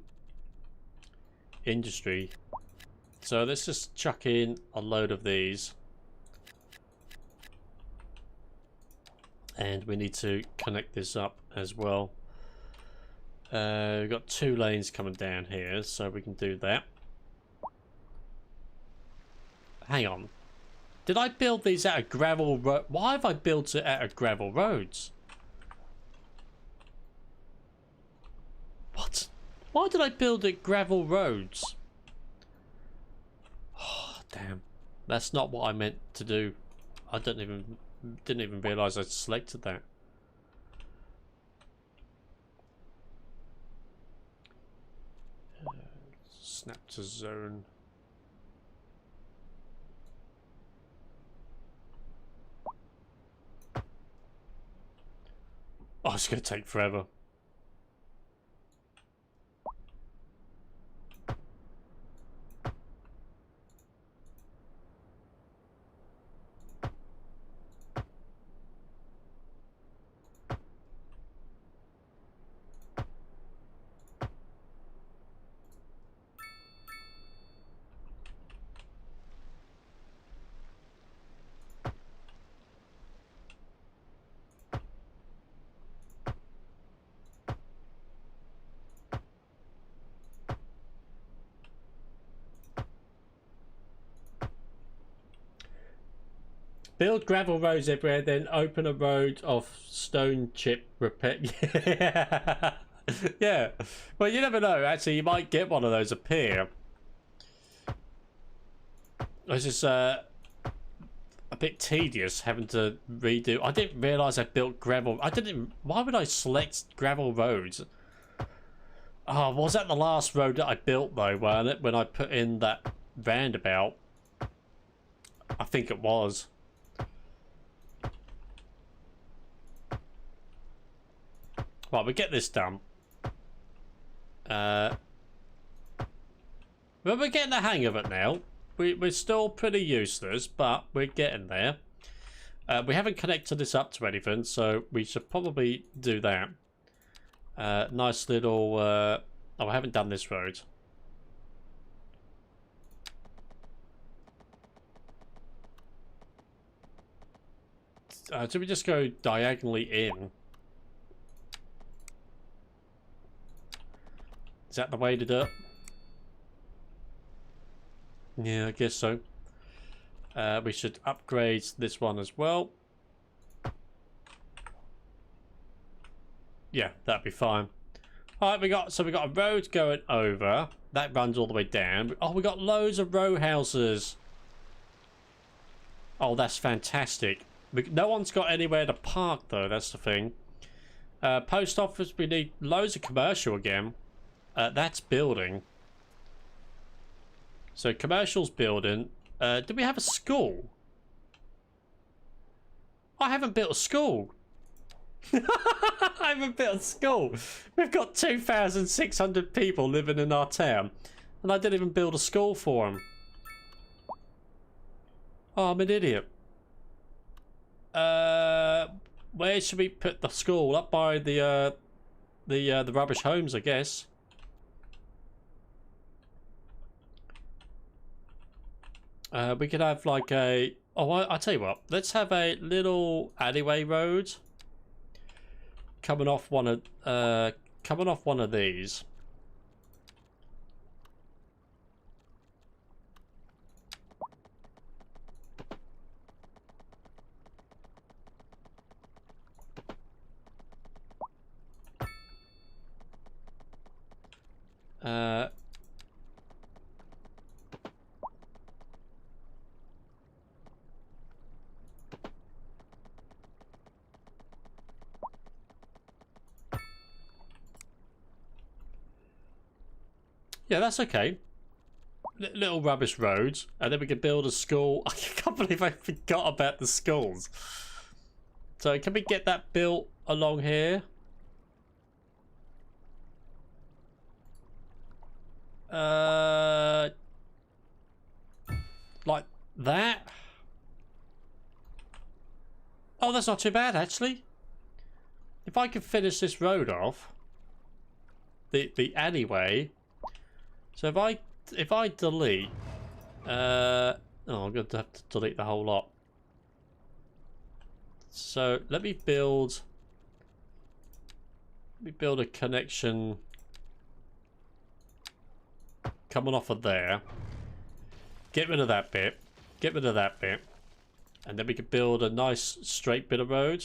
industry. So let's just chuck in a load of these. And we need to connect this up as well. We've got 2 lanes coming down here, so we can do that. Hang on. Did I build these out of gravel road? Why have I built it out of gravel roads? What? Why did I build it gravel roads? Oh, damn. That's not what I meant to do. I didn't even realise I selected that. Snap to zone. Oh, it's going to take forever. Build gravel roads everywhere, then open a road of stone chip repair. Yeah. Yeah. Well, you never know. Actually, you might get one of those appear. It's just a bit tedious having to redo. I didn't realise I built gravel. I didn't. Why would I select gravel roads? Oh, was that the last road that I built though? When I put in that roundabout, I think it was. Right, we get this done. Well, we're getting the hang of it now. We're still pretty useless, but we're getting there. We haven't connected this up to anything, so we should probably do that. Nice little... oh, I haven't done this road. So we just go diagonally in. Is that the way to do it? Yeah, I guess so. We should upgrade this one as well. Yeah, that'd be fine. Alright, we got a road going over. That runs all the way down. Oh, we got loads of row houses. Oh, that's fantastic. No one's got anywhere to park though, that's the thing. Post office, we need loads of commercial again. That's building. So commercial's building. Do we have a school? I haven't built a school. I haven't built a school. We've got 2,600 people living in our town, and I didn't even build a school for them. Oh, I'm an idiot. Where should we put the school? Up by the rubbish homes, I guess. We could have like a... Oh, I tell you what. Let's have a little alleyway road coming off one of these. Yeah, that's okay. Little rubbish roads, and then we can build a school. I can't believe I forgot about the schools. So can we get that built along here? Like that? Oh, that's not too bad, actually. If I could finish this road off, the alleyway. So if I delete, oh, I'm going to have to delete the whole lot. So let me build a connection coming off of there. Get rid of that bit. Get rid of that bit. And then we could build a nice straight bit of road.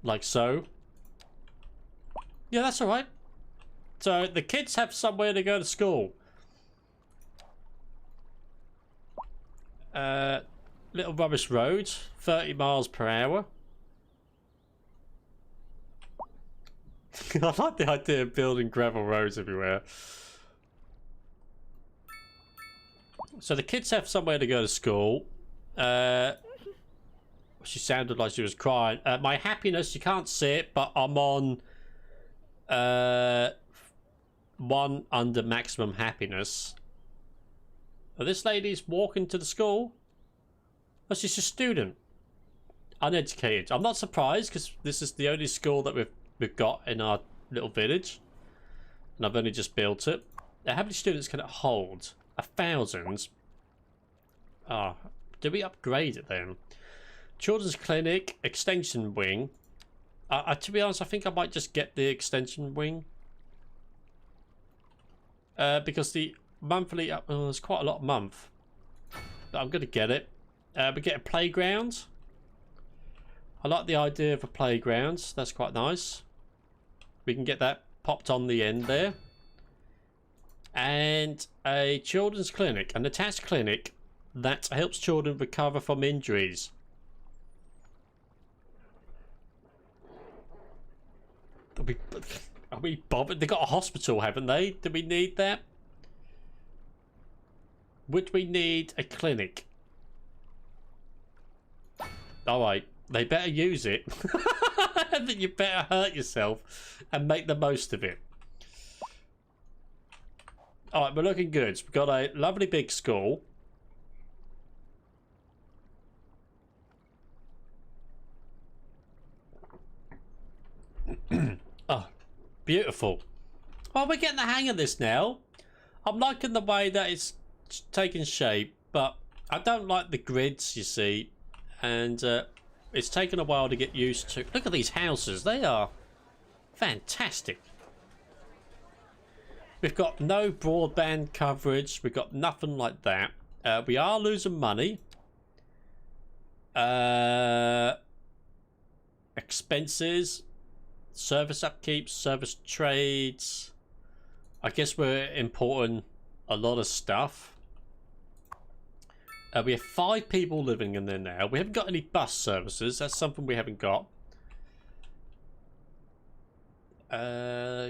Like so. Yeah, that's alright. So the kids have somewhere to go to school. Little rubbish road, 30 miles per hour. I like the idea of building gravel roads everywhere. So the kids have somewhere to go to school. She sounded like she was crying. My happiness, you can't see it, but I'm on 1 under maximum happiness. Oh, this lady's walking to the school. Oh, she's a student. Uneducated. I'm not surprised because this is the only school that we've got in our little village. And I've only just built it. Now, how many students can it hold? 1,000. Ah, oh, do we upgrade it then? Children's clinic, extension wing. To be honest, I think I might just get the extension wing. Because the monthly, there's quite a lot a month. But I'm going to get it. We get a playground. I like the idea of a playground. That's quite nice. We can get that popped on the end there. And a children's clinic, an attached clinic that helps children recover from injuries. Are we bothered? They've got a hospital, haven't they? Do we need that? Would we need a clinic? Alright, they better use it. And then you better hurt yourself and make the most of it. Alright, we're looking good. We've got a lovely big school. Oh, beautiful. Well, we're getting the hang of this now. I'm liking the way that it's taking shape, but I don't like the grids, you see. And it's taken a while to get used to. Look at these houses. They are fantastic. We've got no broadband coverage. We've got nothing like that. We are losing money. Expenses. Service upkeep. Service trades. I guess we're importing a lot of stuff. We have 5 people living in there now. We haven't got any bus services. That's something we haven't got.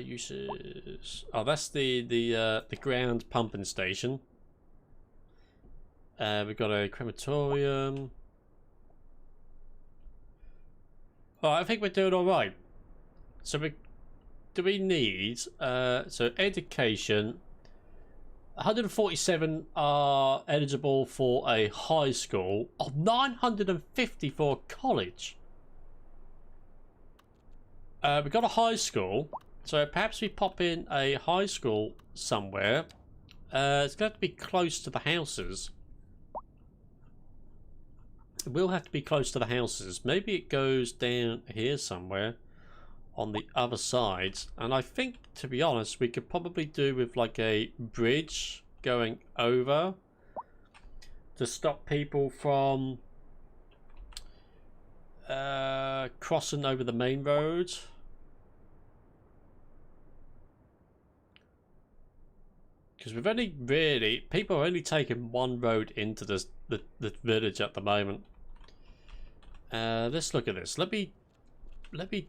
Uses. Oh, that's the ground pumping station. We've got a crematorium. Alright, I think we're doing alright. So do we need, so education, 147 are eligible for a high school, 950 for a college. We've got a high school, so perhaps we pop in a high school somewhere. It's going to have to be close to the houses. It will have to be close to the houses. Maybe it goes down here somewhere on the other side. And I think, to be honest, we could probably do with like a bridge going over to stop people from crossing over the main road. Because we've only really, people are only taking one road into the village at the moment. Let's look at this. Let me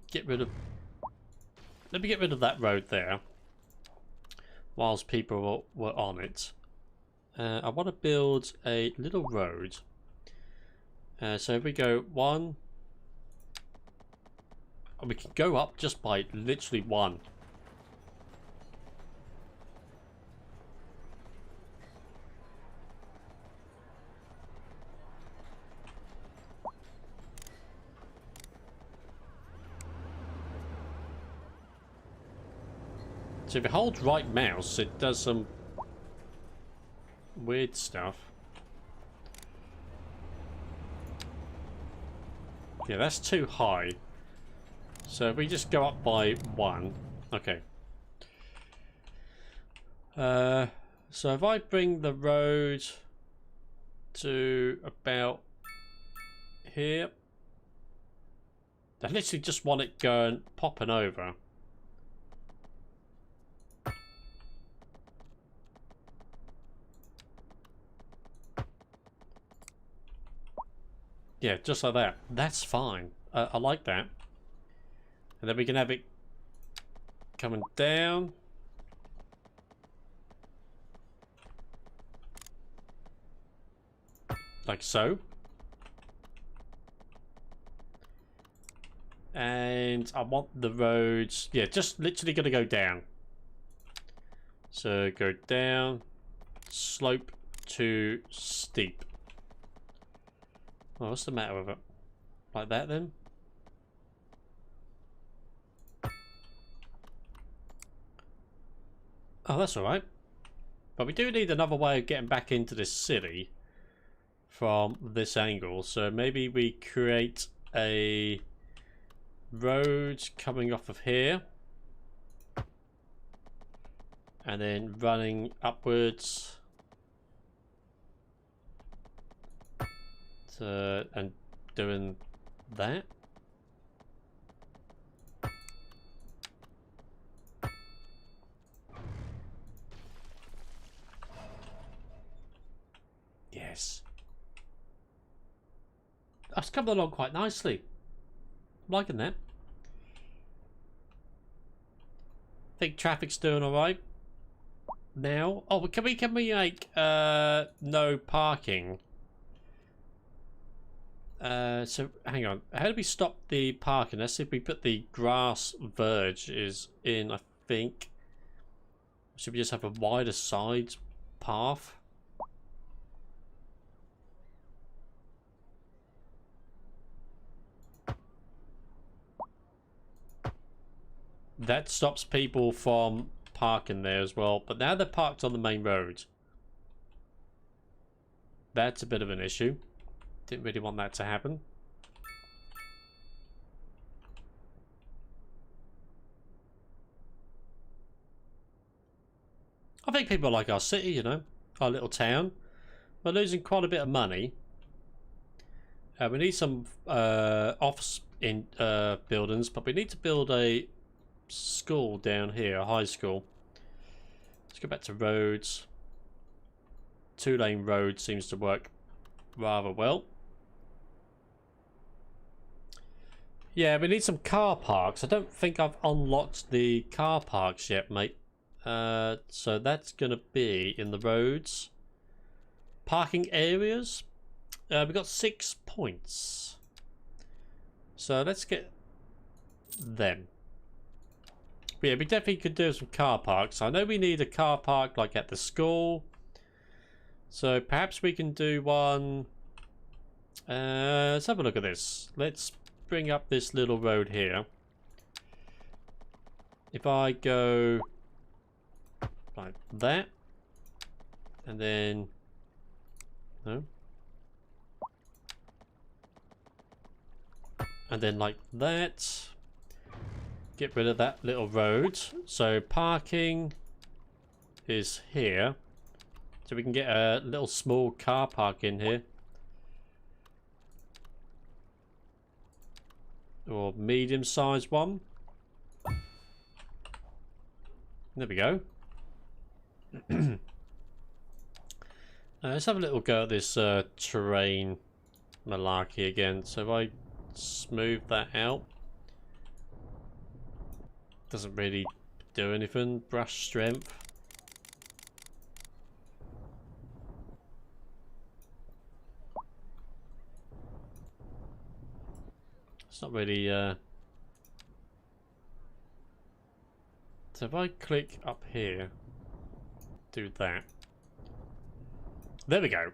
get rid of that road there whilst people were on it. I want to build a little road. So if we go one, and we can go up just by literally one. So if you hold right mouse, it does some weird stuff. Yeah, that's too high. So if we just go up by one. Okay. So if I bring the road to about here. I literally just want it going, popping over. Yeah, just like that. That's fine. I like that. And then we can have it coming down. Like so. And I want the roads... Yeah, just literally going to go down. So go down. Slope to steep. Oh, what's the matter with it? Like that then? Oh, that's alright. But we do need another way of getting back into this city from this angle. So maybe we create a road coming off of here. And then running upwards. And doing that. Yes. That's coming along quite nicely. I'm liking that. I think traffic's doing alright now. Oh, can we make no parking? So hang on, how do we stop the parking? Let's see if we put the grass verge is in. I think should we just have a wider side path? That stops people from parking there as well, but now they're parked on the main road. That's a bit of an issue. Didn't really want that to happen. I think people like our city, you know, our little town. We're losing quite a bit of money. We need some office in buildings, but we need to build a school down here, a high school. Let's go back to roads. 2-lane road seems to work rather well. Yeah, we need some car parks. I don't think I've unlocked the car parks yet, mate. So that's going to be in the roads. parking areas. We've got 6 points. So let's get them. But yeah, we definitely could do some car parks. I know we need a car park like at the school. So perhaps we can do one. Let's have a look at this. Let's bring up this little road here. If I go like that, and then no, and then like that, get rid of that little road. So parking is here, so we can get a little small car park in here, or medium-sized one. There we go. Let's have a little go at this terrain malarkey again. So if I smooth that out, doesn't really do anything. Brush strength. It's not really so if I click up here, do that. There we go.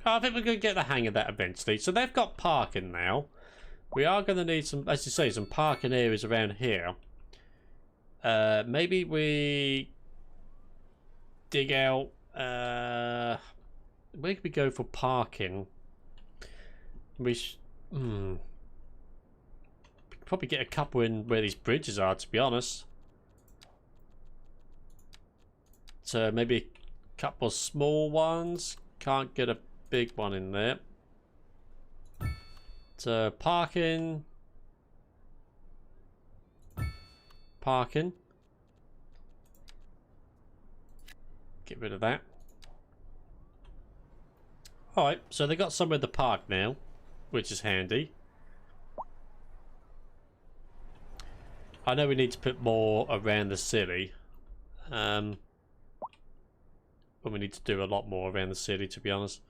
I think we're going to get the hang of that eventually. So they've got parking now. We are going to need some, as you say, some parking areas around here. Maybe we dig out. Where could we go for parking? We could probably get a couple in where these bridges are, to be honest. So maybe a couple of small ones. Can't get a big one in there. So parking. Parking. Get rid of that. Alright, so they got somewhere to park now, which is handy. I know we need to put more around the city. But we need to do a lot more around the city, to be honest.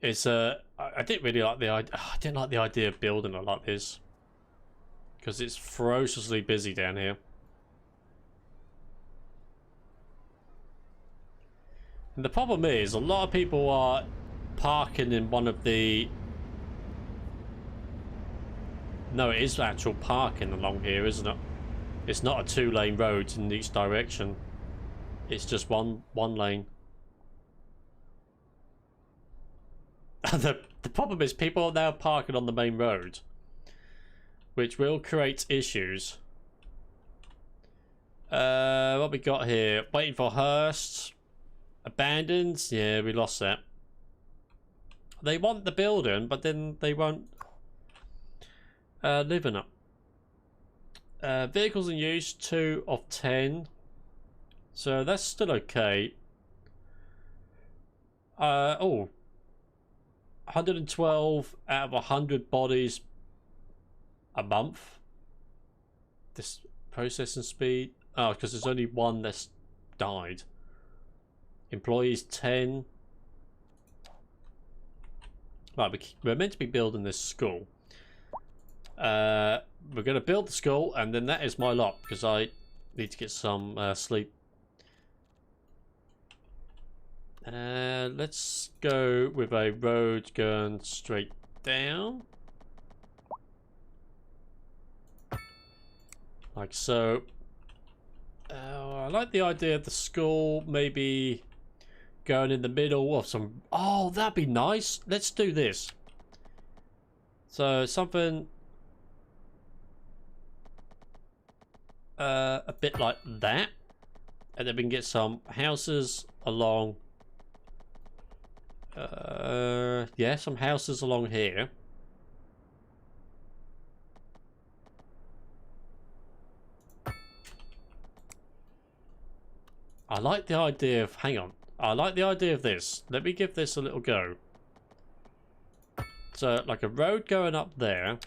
It's I didn't really like the idea. I didn't like the idea of building it like this, because it's ferociously busy down here. And the problem is, a lot of people are parking in one of the... No, it is actual parking along here, isn't it? It's not a 2-lane road in each direction. It's just one lane. The problem is people are now parking on the main road, which will create issues. What we got here? Waiting for Hearst. Abandoned. Yeah, we lost that. They want the building, but then they won't live in it. Vehicles in use, 2 of 10. So that's still okay. 112 out of 100 bodies a month. This processing speed. Oh, because there's only one that's died. Employees 10. Right, we're meant to be building this school. We're going to build the school, and then that is my lot, because I need to get some sleep. Let's go with a road going straight down. Like so. I like the idea of the school maybe going in the middle of some... Oh, that'd be nice. Let's do this. So something a bit like that. And then we can get some houses along... yeah, some houses along here. I like the idea of... Hang on. I like the idea of this. Let me give this a little go. So, like a road going up there.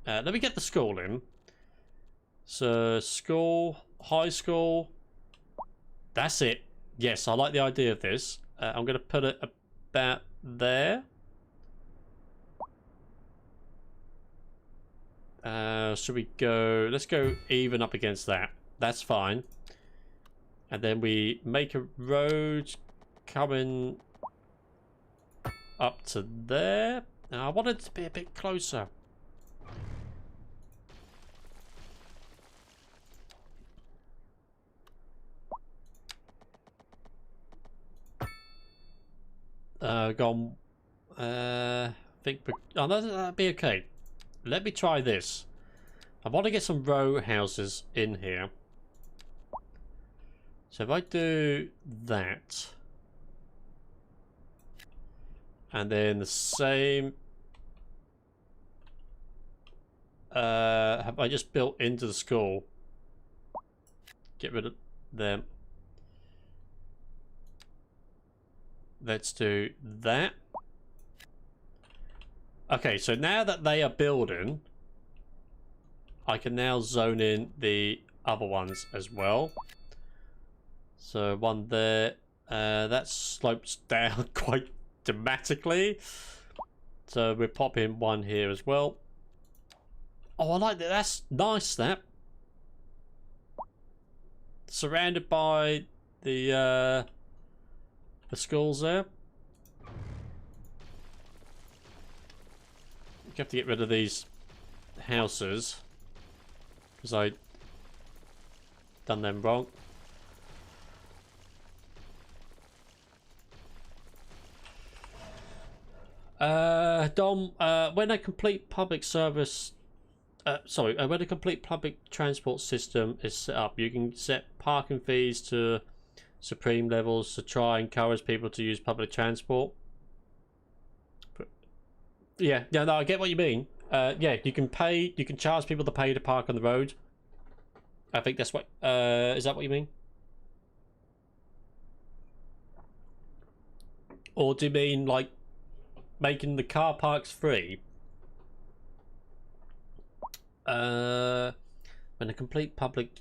Let me get the school in. So, school, high school. That's it. Yes, I like the idea of this. I'm going to put it about there. Should we go? Let's go even up against that. That's fine. And then we make a road coming up to there. Now, I want it to be a bit closer. Gone. I think. Oh, that'd be okay. Let me try this. I want to get some row houses in here. So if I do that, and then the same, have I just built into the school? Get rid of them. Let's do that. Okay, so now that they are building, I can now zone in the other ones as well. So one there, that slopes down quite dramatically. So we're popping one here as well. Oh, I like that. That's nice, that. Surrounded by the schools there. You have to get rid of these houses because I done them wrong. Dom, when a complete public service, when a complete public transport system is set up, you can set parking fees to supreme levels to try and encourage people to use public transport. Yeah, no, I get what you mean. Yeah, you can charge people to pay to park on the road. I think that's what, is that what you mean? Or do you mean, like, making the car parks free? When a complete public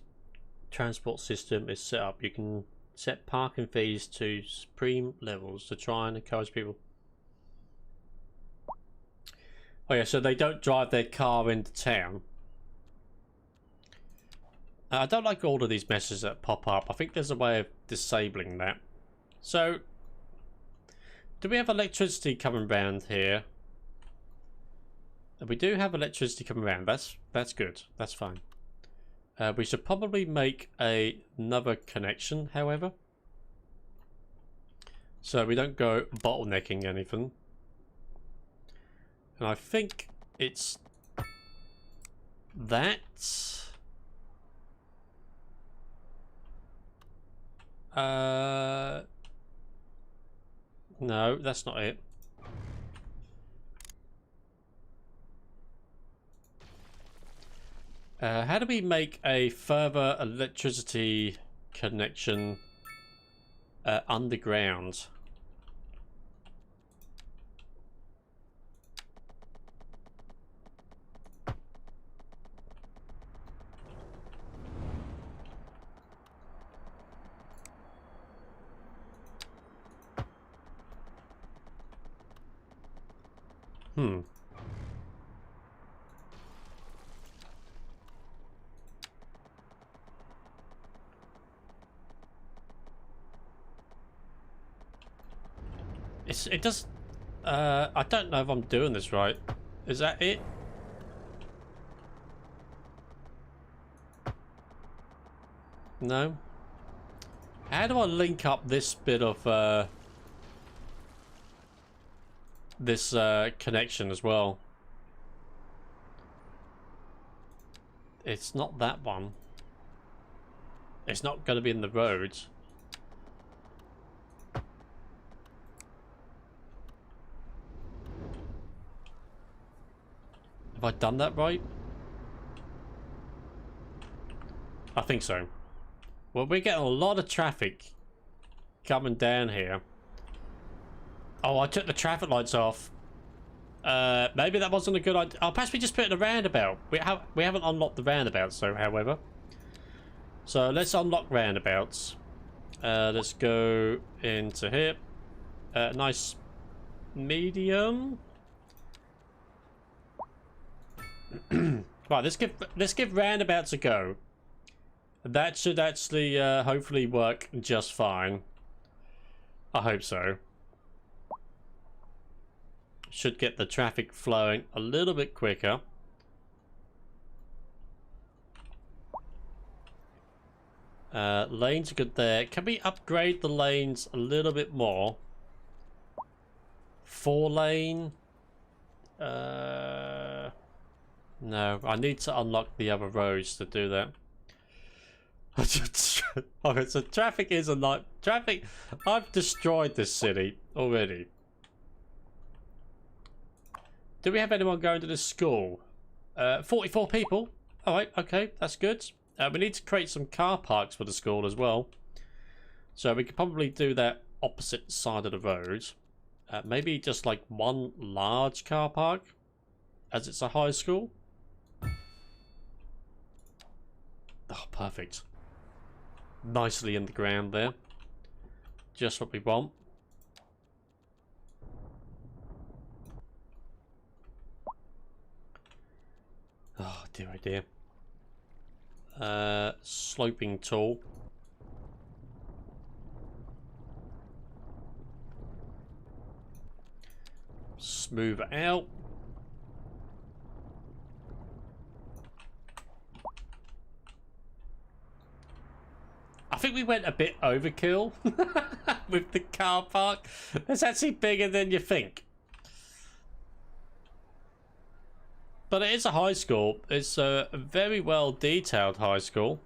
transport system is set up, you can set parking fees to supreme levels to try and encourage people. Oh yeah, so they don't drive their car into town. I don't like all of these messages that pop up. I think there's a way of disabling that. So, do we have electricity coming around here? We do have electricity coming around. That's good. That's fine. We should probably make another connection, however, so we don't go bottlenecking anything. And I think it's that. No, that's not it. How do we make a further electricity connection underground? It does. I don't know if I'm doing this right. Is that it? No. How do I link up this bit of this connection as well? It's not that one. It's not going to be in the roads. Have I done that right? I think so. Well, we're getting a lot of traffic coming down here. Oh, I took the traffic lights off. Maybe that wasn't a good idea. Oh, perhaps we just put in a roundabout. We haven't unlocked the roundabouts, so however. So let's unlock roundabouts. Let's go into here. Nice medium. Right, let's give roundabouts a go. That should actually hopefully work just fine. I hope so. Should get the traffic flowing a little bit quicker. Lanes are good there. Can we upgrade the lanes a little bit more? 4-lane. No, I need to unlock the other roads to do that. Okay, so traffic is a night. Traffic. I've destroyed this city already. Do we have anyone going to this school? 44 people. All right, okay, that's good. We need to create some car parks for the school as well. So we could probably do that opposite side of the road. Maybe just like one large car park, as it's a high school. Oh, perfect. Nicely in the ground there. Just what we want. Oh, dear, oh dear. Sloping tool. Smooth it out. I think we went a bit overkill with the car park. It's actually bigger than you think. But it is a high school. It's a very well detailed high school.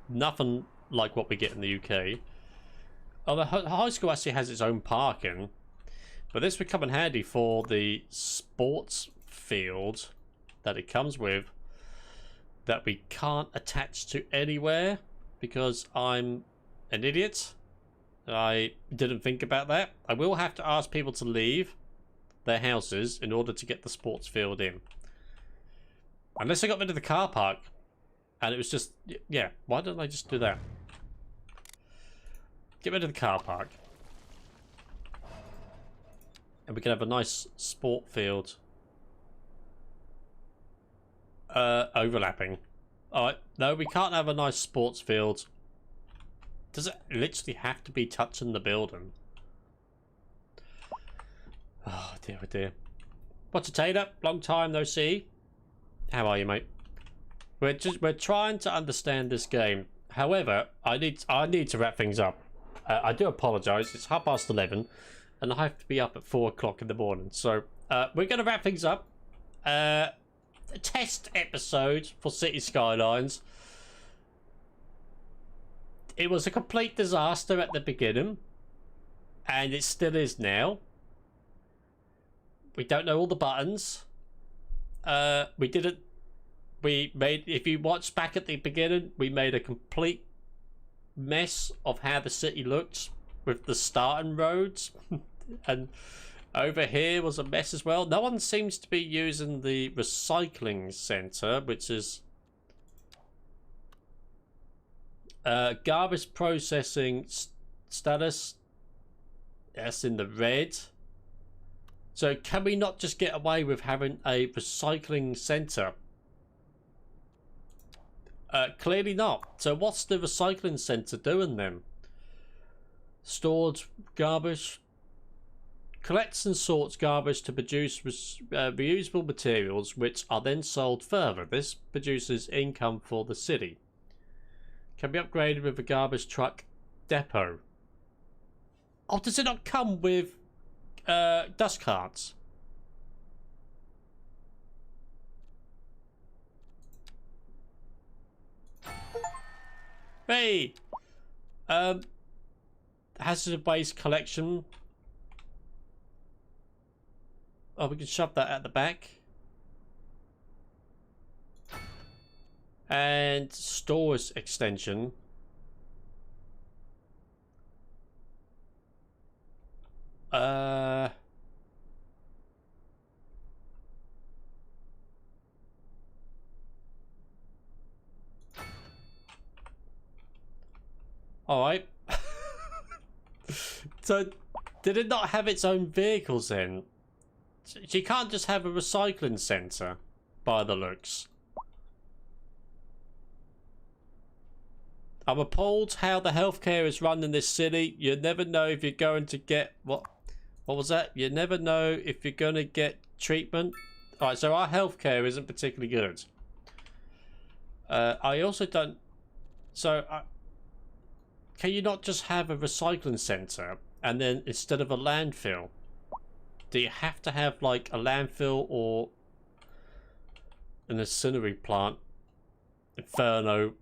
Nothing like what we get in the UK. Oh, the high school actually has its own parking. But this would come in handy for the sports field that it comes with. That we can't attach to anywhere. Because I'm an idiot. I didn't think about that. I will have to ask people to leave their houses in order to get the sports field in. Unless I got rid of the car park. And it was just, yeah, why don't I just do that? Get rid of the car park. And we can have a nice sport field. Overlapping. Alright, no, we can't have a nice sports field. Does it literally have to be touching the building? Oh dear, oh dear. What's a Tater? Long time no see. How are you, mate? We're trying to understand this game. However, I need to wrap things up. I do apologise. It's 11:30, and I have to be up at 4 o'clock in the morning. So we're going to wrap things up. A test episode for Cities Skylines. It was a complete disaster at the beginning, and it still is now. We don't know all the buttons. If you watch back at the beginning, we made a complete mess of how the city looked with the starting roads. And over here was a mess as well. No one seems to be using the recycling center, which is garbage processing status. That's in the red. So can we not just get away with having a recycling center? Clearly not. So what's the recycling center doing then? Stored garbage. Collects and sorts garbage to produce reusable materials, which are then sold further. This produces income for the city. Can be upgraded with a garbage truck depot. Oh, does it not come with dust carts? Hey! Hazardous waste collection. Oh, we can shove that at the back. And stores extension. Alright. So, did it not have its own vehicles then? She can't just have a recycling centre, by the looks. I'm appalled how the healthcare is run in this city. You never know if you're going to get... What was that? You never know if you're going to get treatment. Alright, so our healthcare isn't particularly good. I also don't... So, can you not just have a recycling centre and then instead of a landfill, do you have to have like a landfill or an incinerary plant? Inferno.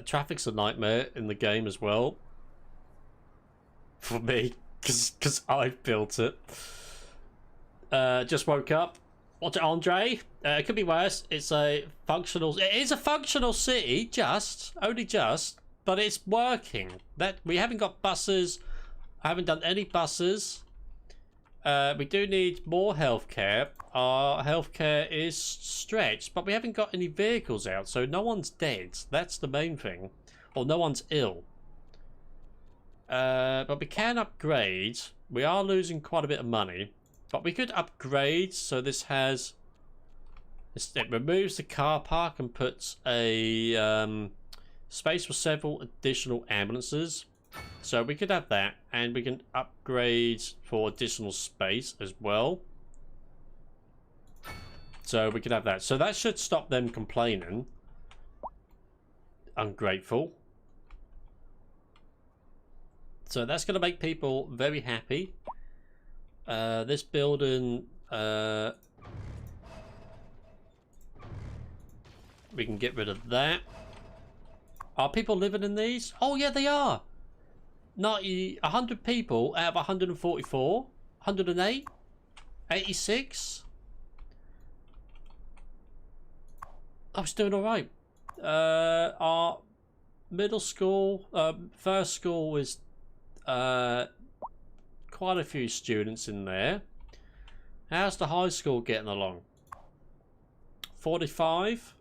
Traffic's a nightmare in the game as well. For me, because I've built it. Just woke up. What's it, Andre? It could be worse. It's a functional... It is a functional city, only just, but it's working. That we haven't got buses. I haven't done any buses. We do need more healthcare. Our healthcare is stretched, but we haven't got any vehicles out, so no one's dead. That's the main thing. Or no one's ill. But we can upgrade. We are losing quite a bit of money. But we could upgrade so this has... It removes the car park and puts a space for several additional ambulances. So we could have that, and we can upgrade for additional space as well. So we could have that. So that should stop them complaining. Ungrateful. So that's going to make people very happy. This building, we can get rid of that. Are people living in these? Oh yeah, they are. 100 people out of 144, 108, 86. I was doing all right. Our middle school, first school is quite a few students in there. How's the high school getting along? 45.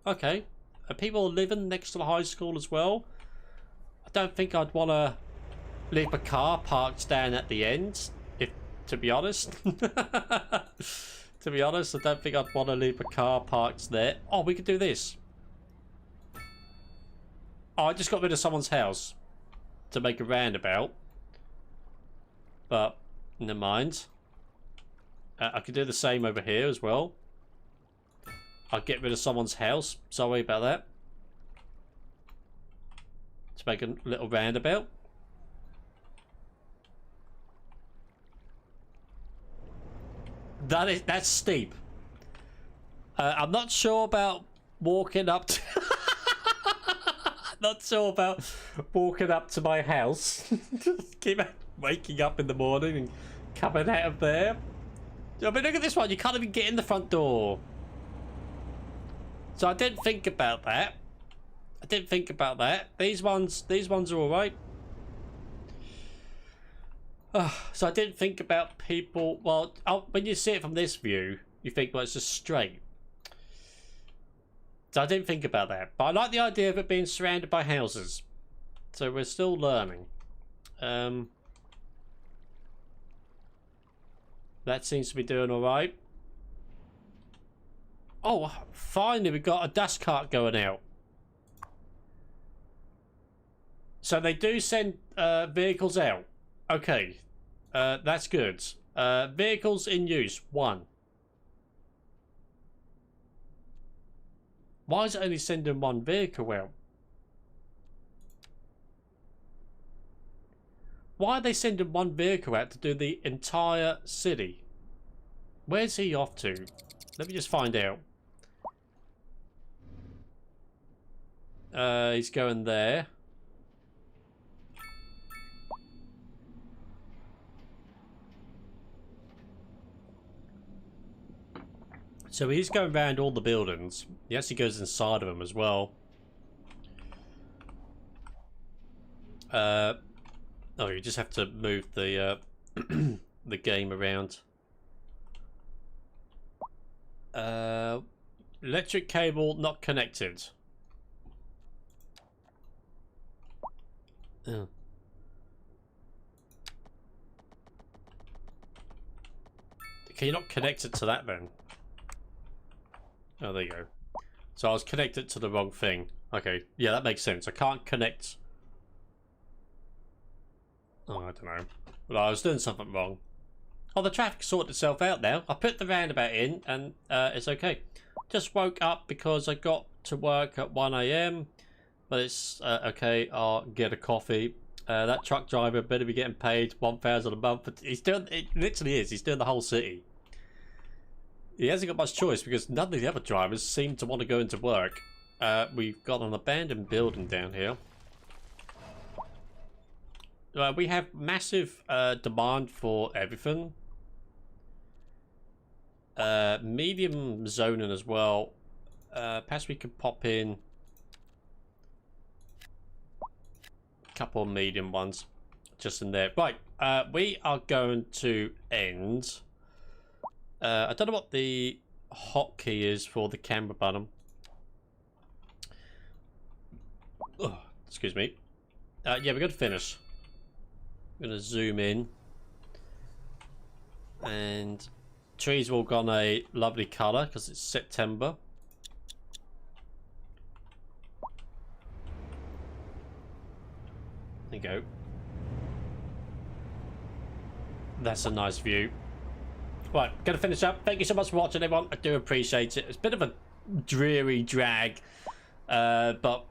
Okay. Are people living next to the high school as well? I don't think I'd want to leave a car parked down at the end, to be honest. To be honest, I don't think I'd want to leave a car parked there. Oh, we could do this. Oh, I just got rid of someone's house to make a roundabout. But, never mind. I could do the same over here as well. I'll get rid of someone's house. Sorry about that. To make a little roundabout. That's steep. I'm not sure about walking up to... Not sure about walking up to my house. Just keep waking up in the morning and coming out of there. I mean, look at this one. You can't even get in the front door. So I didn't think about that. I didn't think about that. These ones are all right. So I didn't think about people. Well, when you see it from this view, you think, well, it's just straight. So I didn't think about that. But I like the idea of it being surrounded by houses. So we're still learning. That seems to be doing all right. Oh, finally we got a dust cart going out. So they do send vehicles out. Okay, that's good. Vehicles in use, 1. Why is it only sending 1 vehicle out? Why are they sending 1 vehicle out to do the entire city? Where's he off to? Let me just find out. He's going there. So he's going around all the buildings. He actually goes inside of them as well. Oh, you just have to move the the game around. Electric cable not connected. Can you not connect it to that then? Oh, there you go. So I was connected to the wrong thing. Okay, yeah, that makes sense. I can't connect. Oh, I don't know. Well, I was doing something wrong. Oh, the traffic sorted itself out now. I put the roundabout in and it's okay. Just woke up because I got to work at 1 AM. But it's okay, I'll get a coffee. That truck driver better be getting paid $1,000 a month. But he's doing, it literally is, he's doing the whole city. He hasn't got much choice because none of the other drivers seem to want to go into work. We've got an abandoned building down here. We have massive demand for everything. Medium zoning as well. Perhaps we could pop in a couple of medium ones just in there. Right, we are going to end. I don't know what the hotkey is for the camera button. Oh, excuse me. Yeah, we're going to finish. I'm going to zoom in. And trees have all gone a lovely colour because it's September. There you go. That's a nice view. Right, gonna finish up. Thank you so much for watching, everyone. I do appreciate it. It's a bit of a dreary drag, but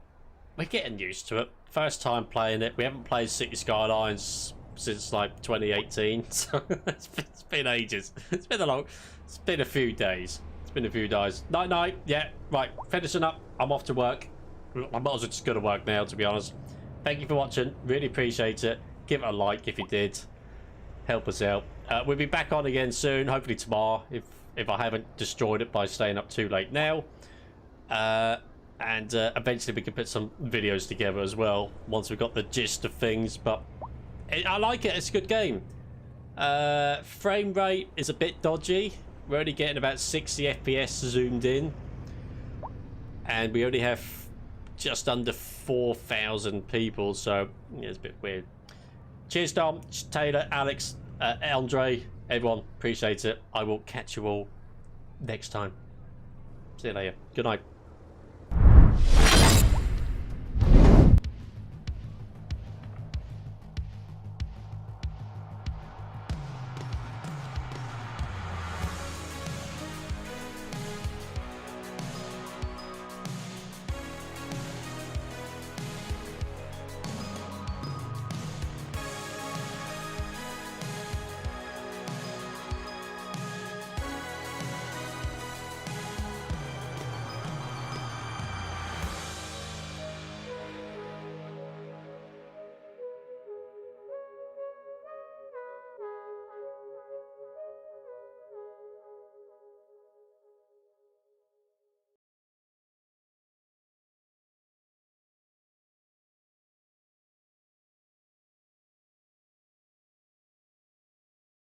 we're getting used to it. First time playing it. We haven't played Cities Skylines since like 2018, so it's been ages. It's been a few days. It's been a few days. Night night. Yeah, right. Finishing up. I'm off to work. I might as well just go to work now, to be honest. Thank you for watching. Really appreciate it. Give it a like if you did. Help us out. We'll be back on again soon, hopefully tomorrow, if I haven't destroyed it by staying up too late now. And eventually we can put some videos together as well, once we've got the gist of things. But I like it, it's a good game. Frame rate is a bit dodgy. We're only getting about 60 FPS zoomed in. And we only have just under 4,000 people, so yeah, it's a bit weird. Cheers, Dom, Taylor, Alex, Andre, everyone. Appreciate it. I will catch you all next time. See you later. Good night.